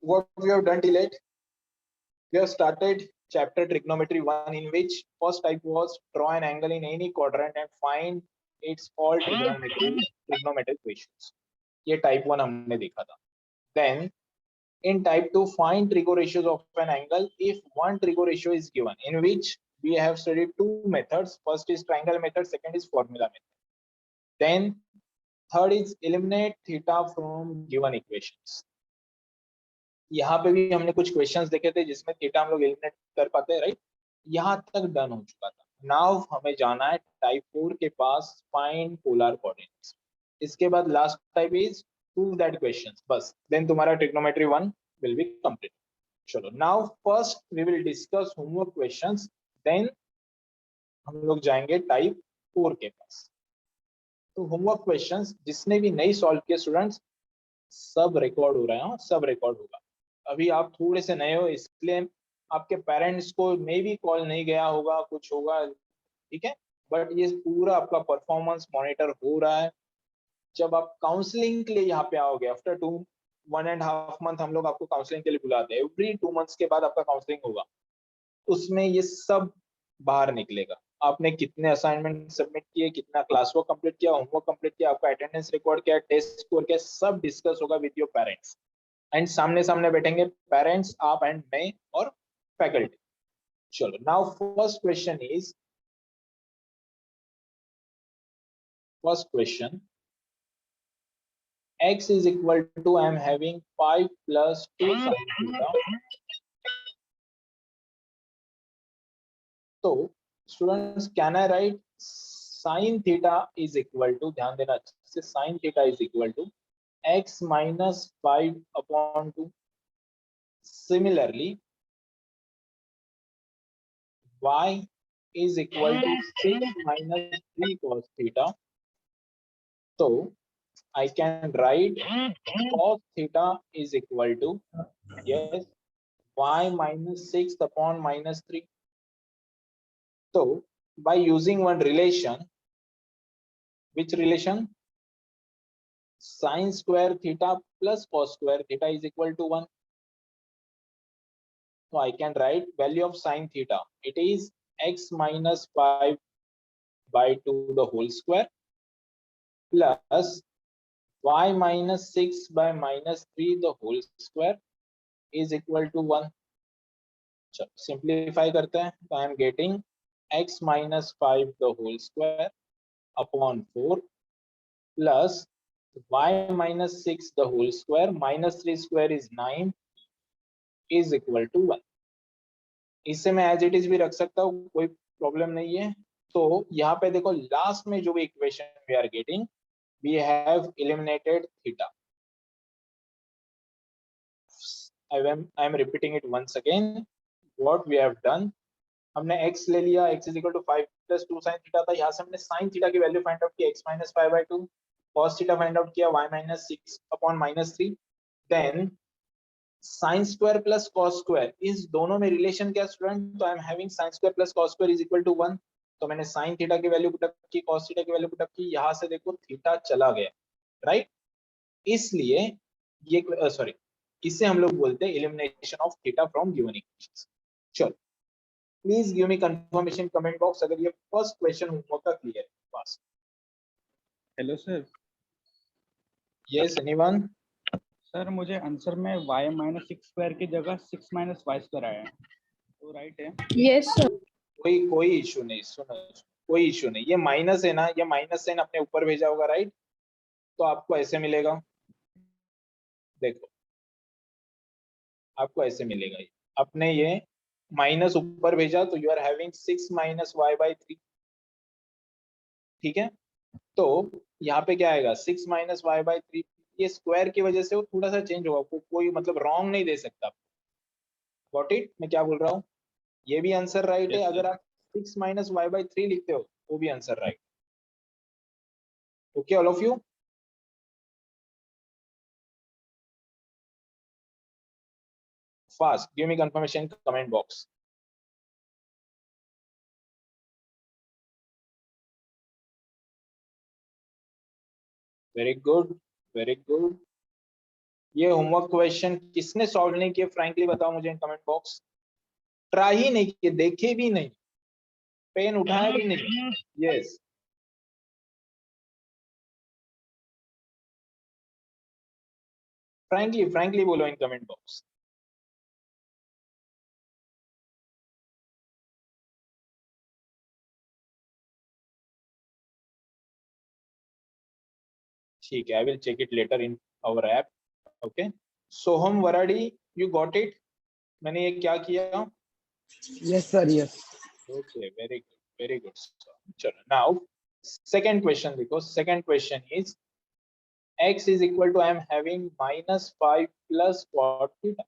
what we have done till late? We have started chapter trigonometry 1, in which first type was draw an angle in any quadrant and find its all trigonometric ratios. ये type 1 हमने देखा था. Then in type 2, find trigo ratios of an angle if one trigo ratio is given, in which we have studied two methods. First is triangle method, second is formula method. Then third is eliminate theta from given equations. यहाँ पे भी हमने कुछ questions देखे थे जिसमें theta हम लोग एलिमिनेट कर पाते हैं, राइट. यहाँ तक डन हो चुका था. नाउ हमें जाना है टाइप 4 के पास, फाइंड पोलर कोऑर्डिनेट्स. इसके बाद last type is prove that questions. बस देन तुम्हारा ट्रिग्नोमेट्री 1 विल बी कंप्लीट. चलो now first we will discuss homework questions, then हम लोग जाएंगे टाइप 4 के पास. तो होमवर्क क्वेश्चंस जिसने भी नहीं सॉल्व किए स्टूडेंट्स, सब रिकॉर्ड हो रहा है. सब रिकॉर्ड होगा. अभी आप थोड़े से नए हो इसलिए आपके पेरेंट्स को मे भी कॉल नहीं गया होगा, कुछ होगा, ठीक है. बट ये पूरा आपका परफॉर्मेंस मॉनिटर हो रहा है. जब आप काउंसलिंग के लिए यहाँ पे आओगे आफ्टर 1.5 मंथ, हम लोग आपको काउंसलिंग के लिए बुलाते हैं. एवरी 2 मंथ्स के बाद आपका काउंसलिंग होगा. उसमें ये सब बाहर निकलेगा. आपने कितने असाइनमेंट सबमिट किए, कितना क्लास वर्क कंप्लीट किया, होमवर्क कंप्लीट किया, आपका अटेंडेंस रिकॉर्ड किया, टेस्ट स्कोर किया, सब डिस्कस होगा विद योर पेरेंट्स. एंड सामने सामने बैठेंगे पेरेंट्स, आप एंड मैं और फैकल्टी. चलो now first question x is equal to, I am having 5 plus 2 sin theta. तो students can I right sin theta is equal to, ध्यान देना अच्छे से, sin theta is equal to x minus 5 upon 2. Similarly y is equal to 6 minus 3 cos theta. So I can write cos theta is equal to, yes, y minus 6 upon minus 3. So by using one relation, which relation? Sin square theta plus cos square theta is equal to 1. So I can write value of sin theta. It is x minus 5 by 2 the whole square plus y minus 6 by minus 3 the whole square is equal to 1. चलो simplify करते हैं. तो I am getting x minus 5 the whole square upon 4 plus y minus 6 the whole square minus 3 square is 9 is equal to 1. इससे मैं as it is भी रख सकता हूँ, कोई प्रॉब्लम नहीं है. तो यहाँ पे देखो लास्ट में जो भी equation we are getting, we have eliminated theta. I am repeating it once again. What we have done, हमने x ले लिया, x is equal to 5 plus 2 sin theta था. यहाँ से हमने sin theta की वैल्यू फाइंड आउट की x minus 5 by 2, cos theta find out किया y minus 6 upon minus 3. Then sin square plus cos square, इस दोनों में रिलेशन क्या स्टूडेंट? तो I am having sin square plus cos square is equal to 1. तो मैंने sin theta की value put up की, cos थीटा की वैल्यू पुटअप की. यहाँ से देखो थीटा चला गया, राइट. इसलिए ये सॉरी, इसे हम लोग बोलते हैं elimination of theta from given equations. चलो please give me confirmation comment box अगर ये फर्स्ट क्वेश्चन होमवर्क का क्लियर है. Pass. Hello sir. Yes anyone? Sir मुझे आंसर में y माइनस 6 स्क्वायर की जगह 6 माइनस वाई स्क्वायर आया है, तो राइट है? Yes sir. कोई इशू नहीं. सुनो, कोई इशू नहीं. ये माइनस है ना, ये माइनस साइन अपने ऊपर भेजा होगा, राइट. तो आपको ऐसे मिलेगा, देखो आपको ऐसे मिलेगा. ये अपने ये माइनस ऊपर भेजा तो you are having 6 minus y by 3. ठीक है. तो यहाँ पे क्या आएगा? 6 माइनस वाई बाई 3. ये स्क्वायर की वजह से वो थोड़ा सा चेंज होगा, कोई मतलब रॉन्ग नहीं दे सकता. Got it? मैं क्या बोल रहा हूँ? ये भी आंसर राइट है. अगर आप 6 माइनस वाई बाई 3 लिखते हो वो भी answer right. Okay all of you? Fast, give me confirmation comment box. Very good, very good. ये होमवर्क क्वेश्चन किसने सॉल्व नहीं किए, फ्रैंकली बताओ मुझे इन कमेंट बॉक्स। ट्राई ही नहीं किए, देखे भी नहीं, पेन उठाया भी नहीं। यस, फ्रैंकली बोलो इन कमेंट बॉक्स। ठीक है, I will check it later in our app. Okay, Soham Varadi, you got it? मैंने ये क्या किया? Yes, sir. Yes. Okay, very good, very good. चलो नाउ सेकंड क्वेश्चन देखो। Second question is x is equal to I am having -5 plus cot theta.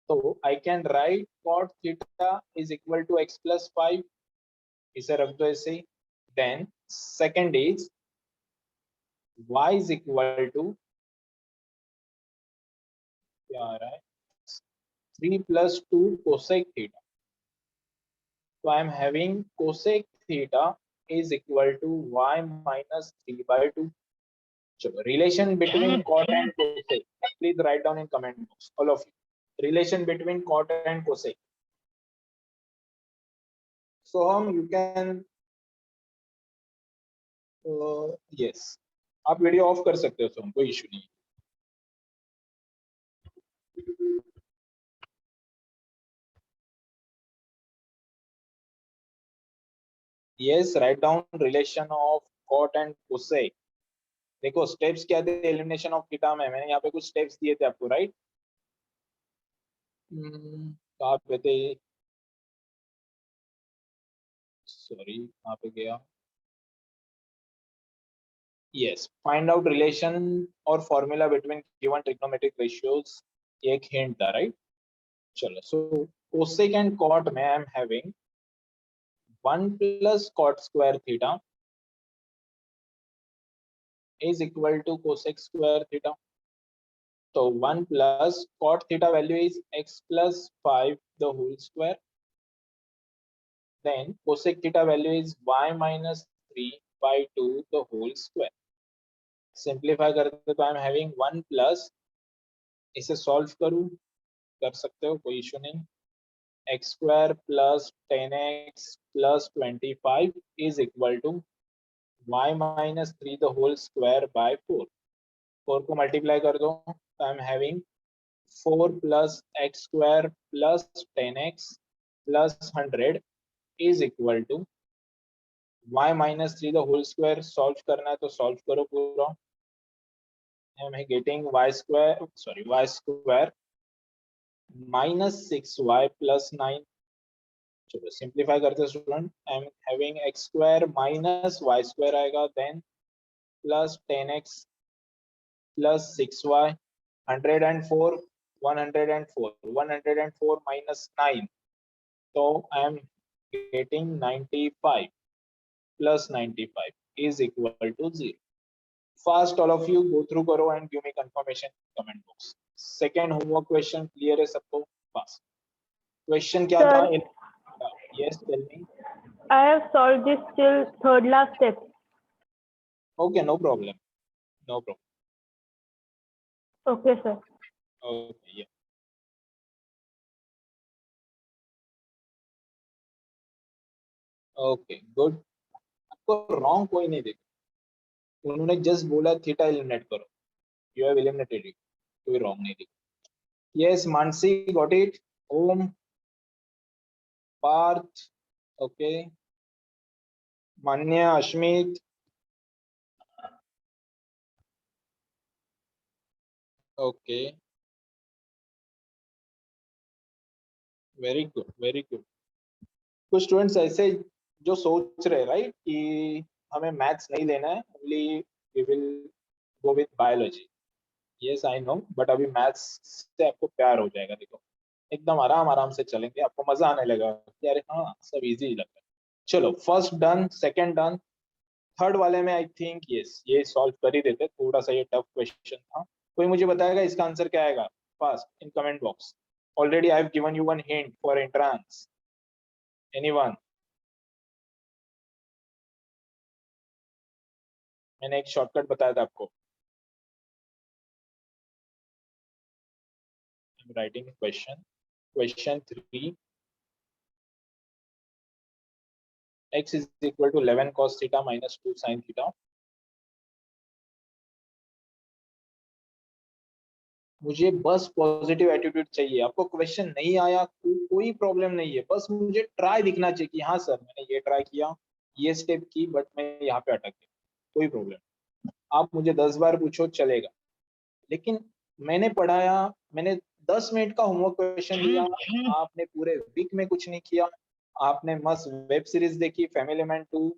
So I can write cot theta is equal to x plus 5. इसे रख दो ऐसे ही। Then second is y is equal to क्या आ रहा है 3 plus 2 cosec theta. So I am having cosec theta is equal to y minus 3 by 2. चलो, relation between cot and cosec, please write down in comment box, all of you. Relation between cot and cosec. So you can yes, आप video of कर सकते हो, so कोई issue नहीं। Yes, write down relation of cot and cosec. देखो steps क्या थे elimination of theta में, मैंने यहाँ पे कुछ स्टेप्स दिए थे आपको, राइट? कहाँ पे थे? सॉरी, कहाँ पे गया? yes, find out relation or formula between given trigonometric ratios, एक हिंट था, राइट? चलो, so cosec and cot में I am having 1 plus cot square theta is equal to cosec square theta. So 1 plus cot theta value is x plus 5 the whole square. Then cosec theta value is y minus 3 by 2 the whole square. Simplify करते तो I am having 1 plus, इसे solve करूँ, कर सकते हो, कोई issue नहीं। x square plus 10x plus 25 is equal to y minus 3 the whole square by 4. 4 को मल्टीप्लाई कर दो तो I am having 4 plus x square plus 10x plus 100 is equal to y minus 3 the whole square. Solve करना है तो solve करो पूरा। I am getting y square minus 6y plus 9. चलो सिंप्लीफाई करते हैं student. I am having x square minus y square आएगा, then plus 10x plus 6y, 104, 104 minus 9, so I am getting 95 plus 95 is equal to 0. Fast all of you go through karo and give me confirmation in comment box. Second homework question clear है सबको? Fast. Question क्या था? Yes, tell me. I have solved this till third last step. Okay, no problem. No problem. Okay, sir. Okay, yeah. Okay, good. आपको wrong कोई नहीं देगा, उन्होंने just बोला थीटा एलिमिनेट करो, यू हैव एलिमिनेटेड इट, कोई रॉन्ग नहीं दिखा। Yes, Mansi got it. Om, Parth, okay, Manya, Ashmit, okay, very good, very good. कुछ स्टूडेंट्स ऐसे जो सोच रहे राइट कि हमें मैथ्स नहीं लेना है, only we will go with biology. Yes I know, but अभी मैथ्स से आपको प्यार हो जाएगा। देखो एकदम आराम आराम से चलेंगे, आपको मजा आने लगा कि अरे हाँ सब इजी लग रहा है। चलो, first done, second done, third वाले में आई थिंक यस ये सॉल्व कर ही देते, थोड़ा सा ये टफ क्वेश्चन था। कोई मुझे बताएगा इसका आंसर क्या आएगा? Fast in comment box. Already I have given you one hint for entrance. Anyone? मैंने एक शॉर्टकट बताया था आपको। I'm writing question. Question 3. X is equal to 11 cos theta minus 2 sin theta. मुझे बस पॉजिटिव एटीट्यूड चाहिए. आपको क्वेश्चन नहीं आया कोई प्रॉब्लम नहीं है, बस मुझे ट्राई दिखना चाहिए कि हाँ सर मैंने ये ट्राई किया, ये स्टेप की, बट मैं यहाँ पे अटक गया. कोई प्रॉब्लम. आप मुझे 10 बार पूछो चलेगा, लेकिन मैंने पढ़ाया, मैंने 10 मिनट का होमवर्क क्वेश्चन दिया, आपने पूरे वीक में कुछ नहीं किया. आपने मस्त वेब सीरीज देखी, फैमिली मैन 2,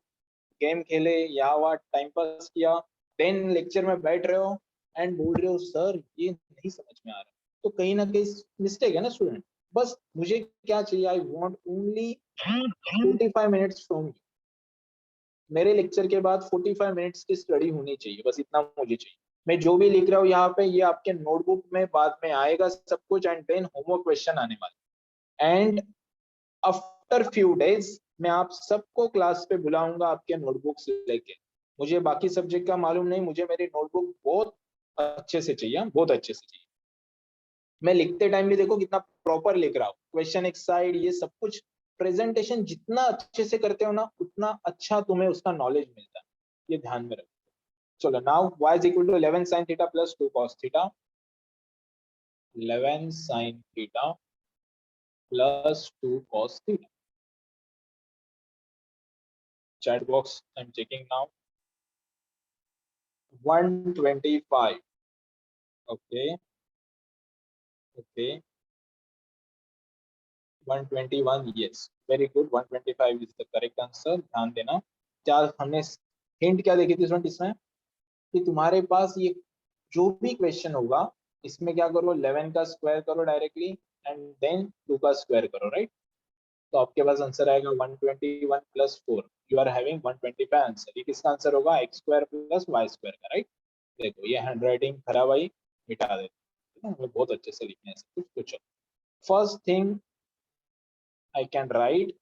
गेम खेले या वहाँ टाइम पास किया, देन लेक्चर में बैठ रहे हो एंड बोल रहे हो सर ये नहीं समझ में आ रहा. तो कहीं ना कहीं मिस्टेक है ना स्टूडेंट. बस मुझे क्या चाहिए, I want only 45 minutes from you. मेरे लेक्चर के बाद 45 मिनट्स की स्टडी होनी चाहिए, बस इतना मुझे चाहिए. मैं जो भी लिख रहा हूँ यहाँ पे, ये आपके नोटबुक में बाद में आएगा सब कुछ, एंड देन होमवर्क क्वेश्चन आने वाले. एंड आफ्टर फ्यू डेज मैं आप सबको क्लास पे बुलाऊंगा आपके नोटबुक्स लेके. मुझे बाकी सब्जेक्ट का मालूम नहीं, मुझे मेरी नोटबुक बहुत अच्छे से चाहिए, बहुत अच्छे से चाहिए. मैं लिखते टाइम भी देखो कितना प्रॉपर लिख रहा हूँ, क्वेश्चन एक साइड, ये सब कुछ. प्रेजेंटेशन जितना अच्छे से करते हो ना, उतना अच्छा तुम्हें उसका नॉलेज मिलता है, ये ध्यान में रखो. चलो now y is equal to 11 sin theta plus 2 cos theta. 11 sin theta plus 2 cos theta. Chat box I'm checking now. 125. Okay. Okay. 121. Yes. Very good. 125 is the correct answer. ध्यान देना. क्या हमने हिंट क्या देखी थी स्टूडेंट इसमें, कि तुम्हारे पास ये जो भी क्वेश्चन होगा इसमें क्या करो, 11 का स्क्वायर करो डायरेक्टली एंड देन 2 का स्क्वायर करो, राइट. तो आपके पास आंसर आएगा 121 plus 4. You are having 125 answer. ये किसका आंसर होगा, x square plus y square का, राइट. देखो ये हैंड राइटिंग खराब आई, मिटा देते हैं, हमें बहुत अच्छे से लिखना है सब कुछ. तो चलो first thing I can write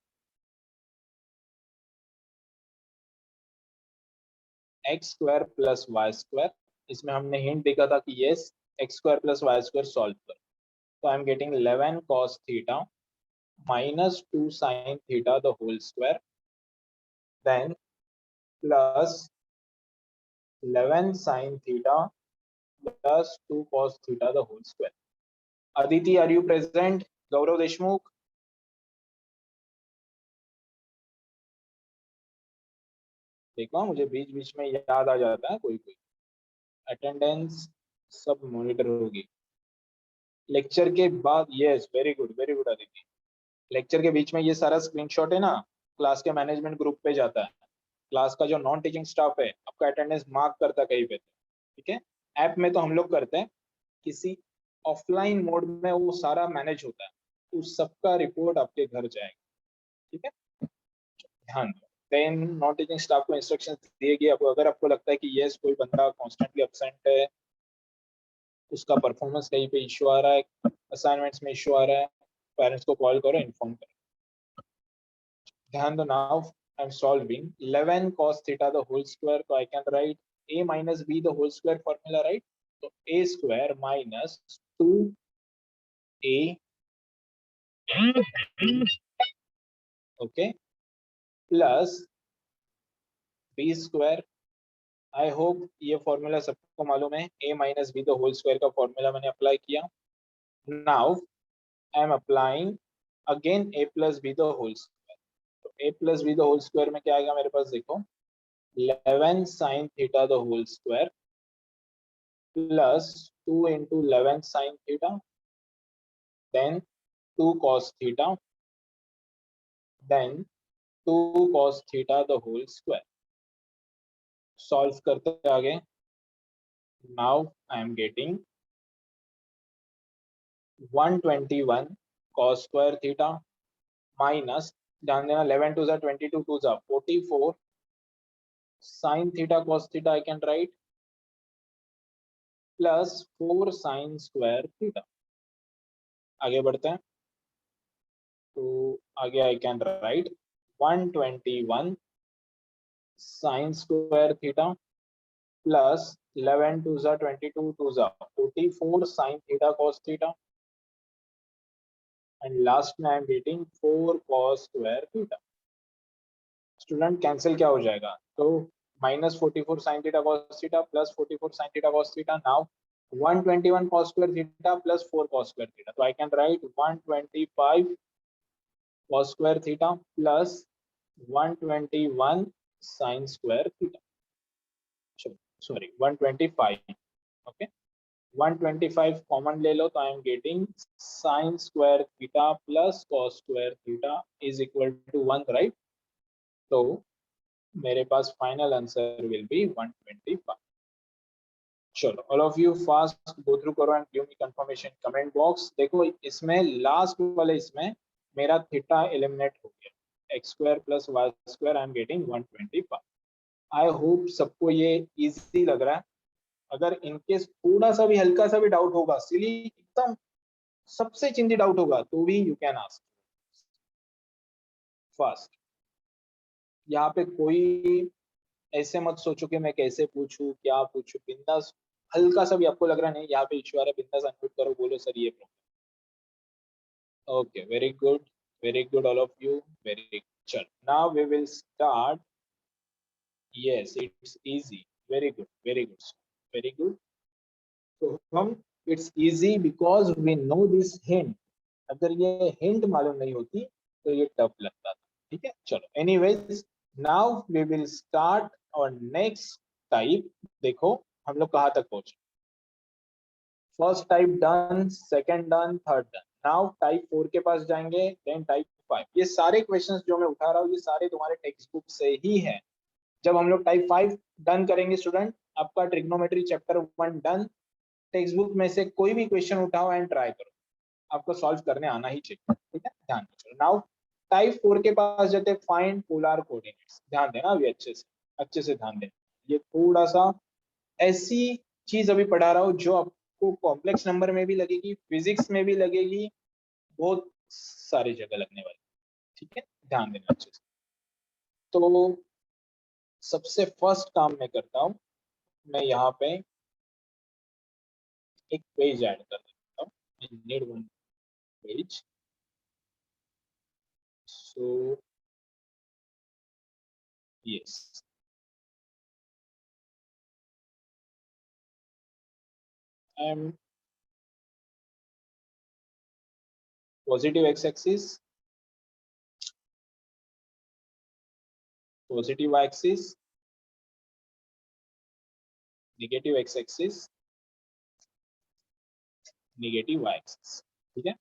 x square plus y square. इसमें हमने हिंट देखा था कि yes x square plus y square solve कर. तो I am getting 11 cos theta minus 2 sin theta the whole square, then plus 11 sin theta plus 2 cos theta the whole square. Aditi, are you present? Gaurav Deshmukh? देखो मुझे बीच बीच में याद आ जाता है कोई कोई. अटेंडेंस सब मॉनिटर होगी लेक्चर के बाद. Yes very good Aditi. Lecture के बीच में ये सारा स्क्रीनशॉट है ना, क्लास के मैनेजमेंट ग्रुप पे जाता है. क्लास का जो नॉन टीचिंग स्टाफ है आपका अटेंडेंस मार्क करता है कहीं पे, ठीक है. ऐप में तो हम लोग करते हैं, किसी ऑफलाइन मोड में वो सारा मैनेज होता है, उस सबका रिपोर्ट आपके घर जाएगा, ठीक है. ध्यान दो. देन नॉन टीचिंग स्टाफ को इंस्ट्रक्शन दिए गए. अगर आपको लगता है कि यस कोई बंदा कॉन्स्टेंटली एब्सेंट है, उसका परफॉर्मेंस कहीं पे इश्यू आ रहा है, असाइनमेंट्स में इश्यू आ रहा है, पेरेंट्स को कॉल करो, इन्फॉर्म करो. ध्यान दो. Now I am solving 11 cos theta the whole square. So I can write a minus b the whole square formula, right? So a square minus 2a, okay, plus b square. I hope ये formula सबको मालूम है. a minus b the whole square का formula मैंने apply किया. Now I am applying again a plus b the whole square. तो a plus b the whole square में क्या आएगा मेरे पास, देखो 11 sin theta the whole square plus 2 into 11 sin theta, then 2 cos theta, then 2 cos theta the whole square. Solve करते आगे. Now I am getting 121 cos square theta minus, ध्यान देना 11 2 22 2 44 sin theta cos theta I can write plus 4 sin square theta. आगे बढ़ते हैं. तो आगे आई can right 121 sin square theta plus 11 2 22 2 44 sin theta cos theta and last में I am getting 4 cos square theta. Student cancel क्या हो जाएगा, तो -44 sin theta cos theta plus 44 sin theta cos theta, now 121 cos square theta plus 4 cos square theta. So I can write 125 cos square theta plus 121 sin square theta. Sorry, 125. Okay, 125 common ले लो तो I am getting sin square theta plus cos square theta is equal to 1, right? तो मेरे पास final answer will be 125. चलो, all of you fast go through करो and give me confirmation comment box. देखो इसमें लास्ट वाले इसमें मेरा थीटा एलिमिनेट हो गया, x square plus y square, I am getting 125. I hope सबको ये इजी लग रहा है. अगर इनकेस थोड़ा सा भी हल्का सा भी डाउट होगा, सिली एकदम सबसे चिंदी डाउट होगा, तो भी यू कैन आस्क फास्ट. यहाँ पे कोई ऐसे मत सोचो कि मैं कैसे पूछूं, क्या पूछूं, बिंदास. हल्का सा भी आपको लग रहा नहीं यहाँ पे इश्यू आ रहा है, बिंदास अनम्यूट करो, बोलो सर ये problem. Okay, very good all of you, very good. चल, now we will start. Yes, it's easy. Very good, very good, very good. तो हम it's easy because we know this hint. अगर ये hint मालूम नहीं होती तो ये टफ लगता था. ठीक है, चलो. Anyways, now we will start our next type. देखो हम लोग कहाँ तक पहुंचे. First type done, second done, third done. Now type 4 के पास जाएंगे, देन टाइप 5. ये सारे क्वेश्चंस जो मैं उठा रहा हूँ ये सारे तुम्हारे टेक्स्ट बुक से ही है. जब हम लोग टाइप 5 डन करेंगे स्टूडेंट, आपका trigonometry chapter 1 done. Text book में से कोई भी क्वेश्चन उठाओ एंड ट्राई करो, आपको सॉल्व करने आना ही चाहिए. ठीक है, ध्यान दो. नाउ टाइप 4 के पास जाते हैं, फाइंड पोलर कोऑर्डिनेट्स. ध्यान देना अभी अच्छे से ध्यान देना. ये थोड़ा सा ऐसी चीज अभी पढ़ा रहा हूँ जो आपको कॉम्प्लेक्स नंबर में भी लगेगी, फिजिक्स में भी लगेगी, बहुत सारी जगह लगने वाली. ठीक है, ध्यान देना अच्छे से. तो सबसे फर्स्ट काम मैं करता हूँ, मैं यहाँ पे एक पेज ऐड कर देता हूँ. Need one page. So yes, and positive x-axis, positive y-axis, negative x-axis, negative y-axis. ठीक है,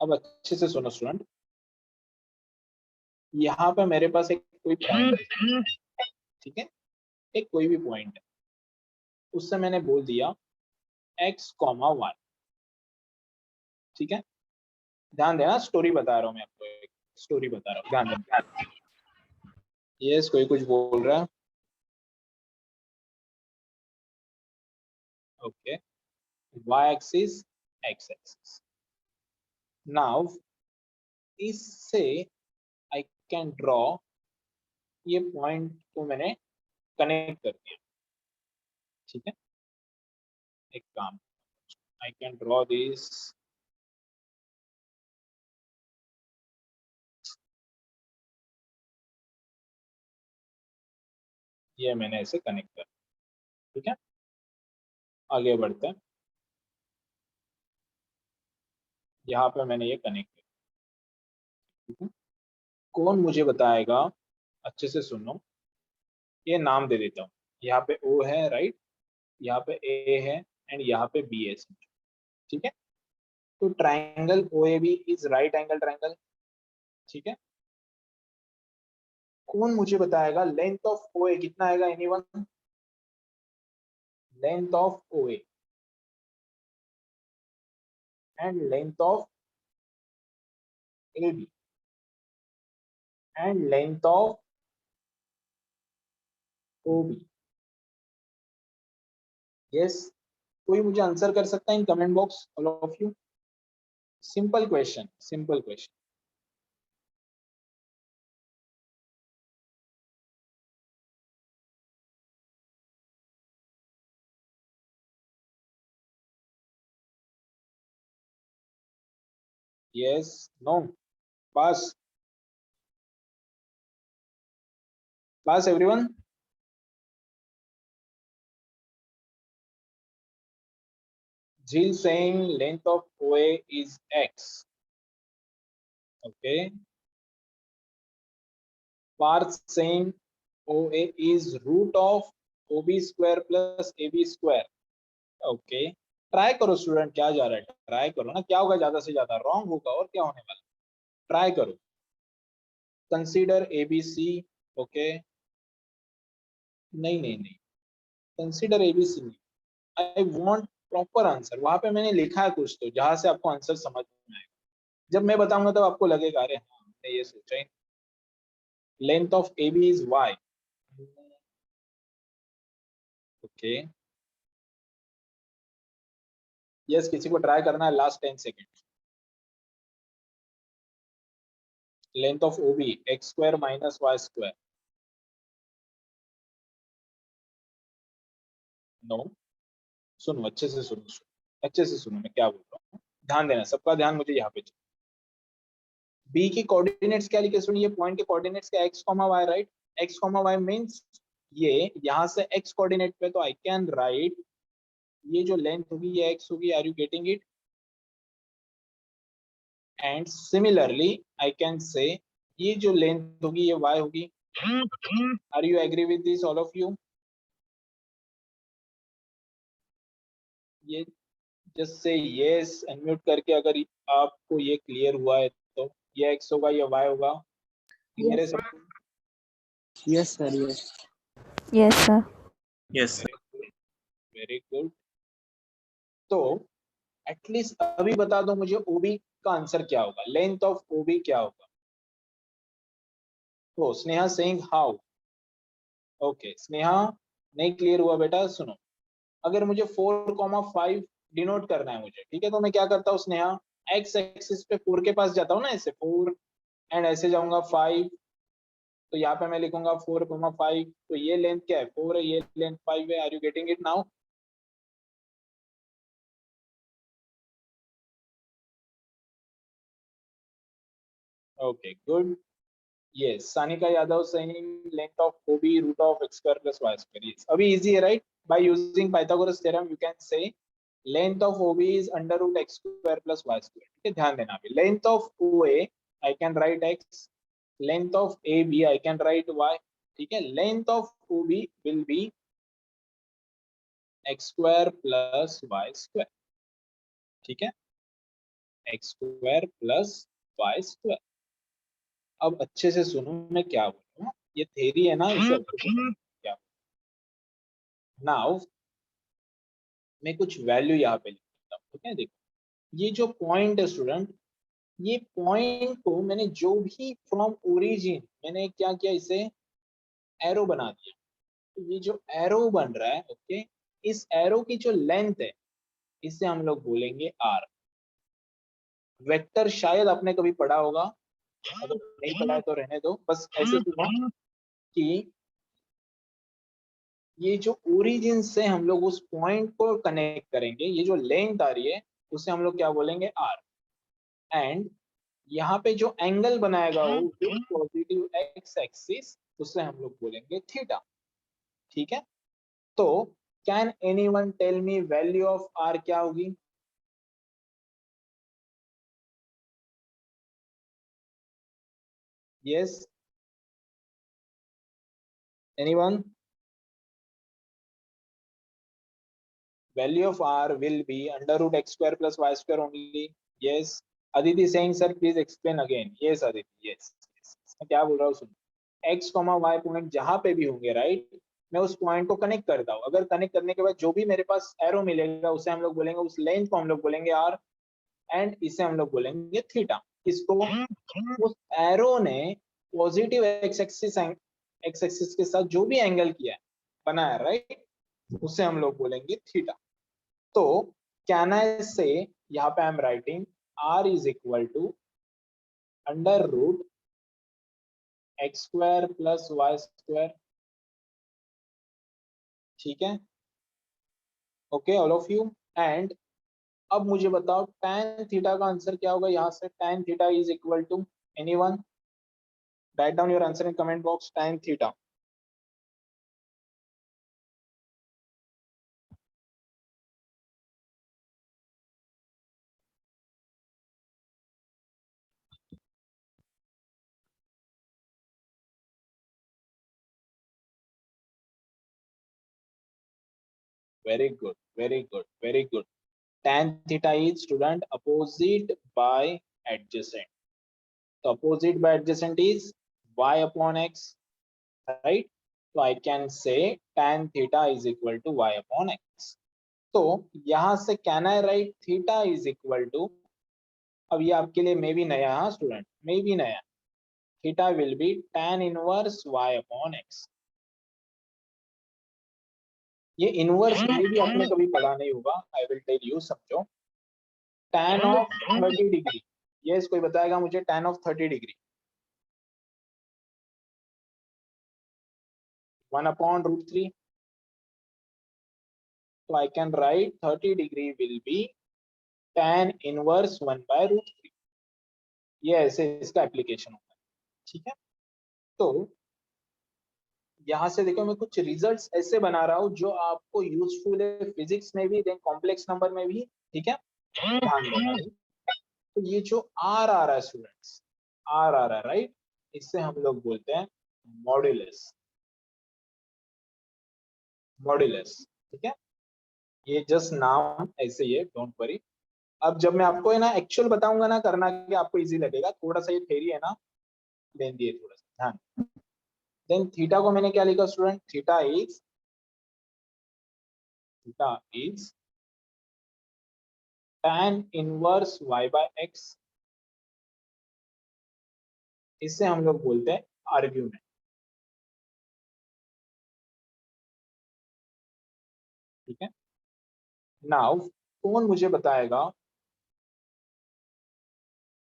अब अच्छे से सुनो स्टूडेंट. यहाँ पे मेरे पास एक कोई पॉइंट है. ठीक है, एक कोई भी पॉइंट है, उससे मैंने बोल दिया x, y. ठीक है, ध्यान देना, स्टोरी बता रहा हूँ मैं आपको, एक स्टोरी बता रहा हूँ, ध्यान देना. यस, कोई कुछ बोल रहा है. Okay, y-axis, x-axis. नाउ इससे आई कैन ड्रॉ, ये पॉइंट को मैंने कनेक्ट कर दिया. ठीक है, एक काम, आई कैन ड्रॉ दिस. ये मैंने ऐसे कनेक्ट कर. ठीक है, आगे बढ़ते हैं. यहाँ पे मैंने ये कनेक्ट किया. ठीक है, कौन मुझे बताएगा, अच्छे से सुनो. ये नाम दे देता हूँ. यहाँ पे O है, राइट, यहाँ पे A है, एंड यहाँ पे B है. ठीक है, तो triangle OAB is right angle triangle. ठीक है, कौन मुझे बताएगा लेंथ ऑफ OA कितना आएगा, anyone? Length of OA and length of AB and length of OB. Yes, कोई मुझे आंसर कर सकता है इन comment box, all of you? Simple question, simple question. yes, no, pass, pass everyone. Jill saying length of OA is x. Okay. Parth saying OA is root of OB square plus AB square. Okay, try करो student, क्या जा रहा है, try करो ना, क्या होगा ज्यादा से ज्यादा, रॉन्ग होगा और क्या होने वाला, ट्राई करो. Consider ABC. ओके, नहीं नहीं नहीं, कंसीडर ABC नहीं, आई वांट प्रॉपर आंसर. वहां पे मैंने लिखा है कुछ तो जहां से आपको आंसर समझ में आएगा. जब मैं बताऊंगा तब आपको लगेगा अरे हाँ हमने ये सोचा ही. Length of AB is y. Okay, yes, किसी को ट्राई करना है, last 10 second. Length of OB x square minus y square. No, सुनो अच्छे से सुनो, अच्छे से सुनो मैं क्या बोल रहा हूँ, ध्यान देना, सबका ध्यान मुझे यहाँ पे चाहिए. बी की कोऑर्डिनेट्स क्या लिखे सुनिए, पॉइंट के कोऑर्डिनेट्स क्या x, y, right. x, y means ये यहाँ से x कोऑर्डिनेट पे, तो आई कैन राइट ये जो लेंथ होगी ये x होगी. Are you getting it? And similarly I can say ये जो लेंथ होगी ये y होगी. Are you agree with this all of you? ये जस्ट से यस अनम्यूट करके अगर आपको ये क्लियर हुआ है तो ये x होगा, ये y होगा. क्लियर है सबको? Yes, sir. Yes. Yes, sir. Yes. Very good. तो एटलीस्ट अभी बता दो मुझे OB का आंसर क्या होगा, लेंथ ऑफ OB क्या होगा. तो Sneha saying how. Okay Sneha, नहीं क्लियर हुआ बेटा, सुनो. अगर मुझे 4,5 डिनोट करना है मुझे, ठीक है, तो मैं क्या करता हूँ स्नेहा, x एक्सिस पे 4 के पास जाता हूँ ना, ऐसे 4 एंड ऐसे जाऊंगा 5. तो यहाँ पे मैं लिखूंगा 4,5. तो ये लेंथ क्या है, 4 है, ये लेंथ 5 है. Are you getting it now? Okay good. yes, Sanika Yadav saying length of OB root of x square plus y square. Yes, अभी easy है right? By using Pythagoras theorem you can say length of OB is under root x square plus y square. ठीक है, ध्यान देना अभी. length of OA I can write x, length of AB I can write y. ठीक है, length of OB will be x square plus y square. ठीक है, x square plus y square. अब अच्छे से सुनो मैं क्या बोल रहा हूँ, ये थ्योरी है ना, इसे अच्छे से सुनो क्या. नाउ मैं कुछ वैल्यू यहाँ पे लिखता हूँ. ठीक है, देखो ये जो पॉइंट है स्टूडेंट, ये पॉइंट को मैंने जो भी फ्रॉम ओरिजिन मैंने क्या किया, इसे एरो बना दिया. तो ये जो एरो बन रहा है, ओके, इस एरो की जो लेंथ है इसे हम लोग बोलेंगे आर. वेक्टर शायद आपने कभी पढ़ा होगा, अगर नहीं पढ़ा है तो रहने दो, बस ऐसे सुनो कि ये जो ओरिजिन से हम लोग उस पॉइंट को कनेक्ट करेंगे, ये जो लेंथ आ रही है उसे हम लोग क्या बोलेंगे, आर. एंड यहाँ पे जो एंगल बनाएगा वो पॉजिटिव एक्स एक्सिस, उसे हम लोग बोलेंगे थीटा. ठीक है, तो can anyone tell me value of r क्या होगी? Yes, anyone? Value of r will be under root x square plus y square only. Yes. Aditi saying sir please explain again. Yes Aditi, yes. मैं क्या बोल रहा हूँ सुन, x, y point जहां पे भी होंगे राइट, मैं उस पॉइंट को कनेक्ट करता हूँ. अगर कनेक्ट करने के बाद जो भी मेरे पास एरो मिलेगा उसे हम लोग बोलेंगे, उस लेंथ को हम लोग बोलेंगे r. एंड इसे हम लोग बोलेंगे थीटा. किसको? उस एरो ने पॉजिटिव एक्स एक्सिस के साथ जो भी एंगल किया है, बनाया राइट, उसे हम लोग बोलेंगे थीटा. तो कैन आई से यहाँ पे I am writing r is equal to under root x square plus y square. ठीक है, okay all of you. And अब मुझे बताओ tan थीटा का आंसर क्या होगा यहाँ से? tan theta is equal to, anyone write down your answer in comment box. tan theta very good, very good, very good. Tan theta is, student, opposite by adjacent. So opposite by adjacent is y upon x, right? So I can say tan theta is equal to y upon x. तो यहाँ से can I write theta is equal to, अब ये आपके लिए मे भी नया है स्टूडेंट, मे भी नया. Theta will be tan inverse y upon x. ये इनवर्स में भी आपने कभी पढ़ा नहीं होगा. आई विल टेल यू, समझो. tan ऑफ 30 डिग्री, यस कोई बताएगा मुझे tan of 30 degree? 1 upon √3. So I can write 30 degree will be tan inverse 1 by √3. ये ऐसे इसका एप्लीकेशन होता है. ठीक है, तो यहाँ से देखो मैं कुछ रिजल्ट्स ऐसे बना रहा हूँ जो आपको यूजफुल है फिजिक्स में भी, देन कॉम्प्लेक्स नंबर में भी. ठीक है, ध्यान देना. तो ये जो आर आ रहा है स्टूडेंट्स, आर आ रहा है, राइट, इससे हम लोग बोलते हैं मॉड्यूलस. मॉड्यूलस, ठीक है, ये जस्ट नाम ऐसे ही है, डोंट वरी. अब जब मैं आपको है ना एक्चुअल बताऊंगा ना करना, कि आपको इजी लगेगा. थोड़ा सा ये थ्योरी है ना, लेन दिए थोड़ा सा ध्यान. देन थीटा को मैंने क्या लिखा student? Theta is tan inverse y by x. इससे हम लोग बोलते हैं आर्ग्यूमेंट. ठीक है, नाउ कौन मुझे बताएगा?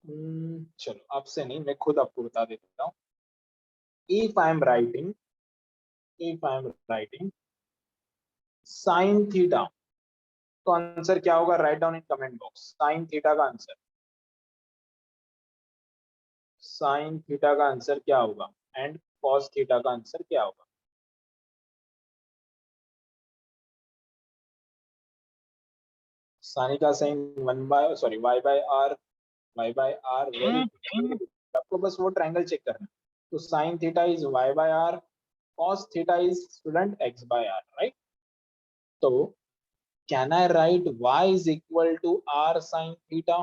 चलो आपसे नहीं, मैं खुद आपको बता देता हूँ. If I am writing sine theta, तो आंसर क्या होगा? Write down in comment box. Sine theta का आंसर, साइन थीटा का आंसर क्या होगा? एंड कॉस थीटा का आंसर क्या होगा? साइन का sine 1 by, sorry, y by r, y by r. आपको बस वो ट्रायंगल चेक करना है. तो sine theta is y by r, cos theta is student x by r, right. तो can I write y is equal to r sine theta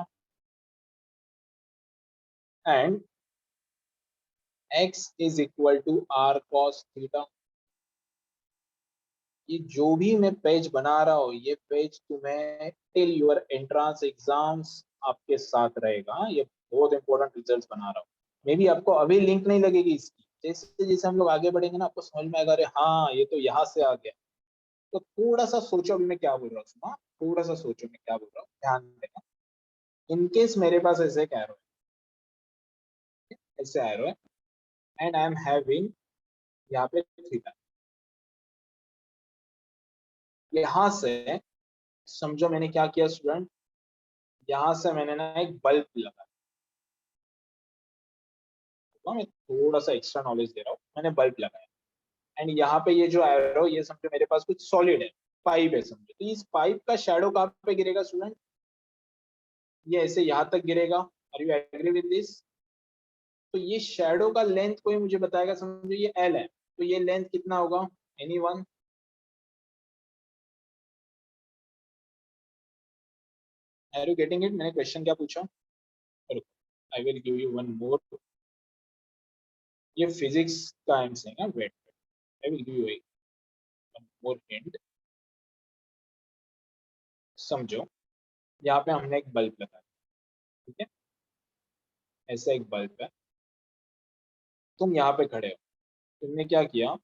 and x is equal to r cos theta? ये जो भी मैं page बना रहा हूँ, ये page तुम्हें टिल योर एंट्रेंस एग्जाम्स आपके साथ रहेगा. ये बहुत इंपॉर्टेंट रिजल्ट्स बना रहा हूँ. मे बी आपको अभी लिंक नहीं लगेगी इसकी, जैसे जैसे हम लोग आगे बढ़ेंगे ना, आपको समझ में आएगा, अरे हाँ ये तो यहाँ से आ गया. तो थोड़ा सा सोचो अभी मैं क्या बोल रहा हूँ. सुना, थोड़ा सा सोचो मैं क्या बोल रहा हूँ, ध्यान देना. इनकेस मेरे पास ऐसे एक एरो है, ऐसे एरो है, एंड आई एम हैविंग यहाँ पे थीटा. यहाँ से समझो मैंने क्या किया स्टूडेंट, यहाँ से मैंने ना एक बल्ब लगाया. मैं थोड़ा सा एक्स्ट्रा नॉलेज दे रहा हूँ. मैंने बल्ब लगाया एंड यहाँ पे ये जो एरो, ये समझो मेरे पास कुछ सॉलिड है, पाइप है समझो. तो इस पाइप का शैडो कहाँ पे गिरेगा स्टूडेंट? ये ऐसे यहाँ तक गिरेगा. Are you agree with this? तो ये शैडो का लेंथ कोई मुझे बताएगा? समझो ये एल है, तो ये लेंथ कितना होगा? Anyone? Are you getting it? मैंने क्वेश्चन क्या पूछा? I will give you one more. ये फिजिक्स का I am saying, wait, I will give you one more hint. समझो यहाँ पे हमने एक बल्ब लगाया, ठीक है, ऐसा एक बल्ब है. तुम यहाँ पे खड़े हो, तुमने क्या किया?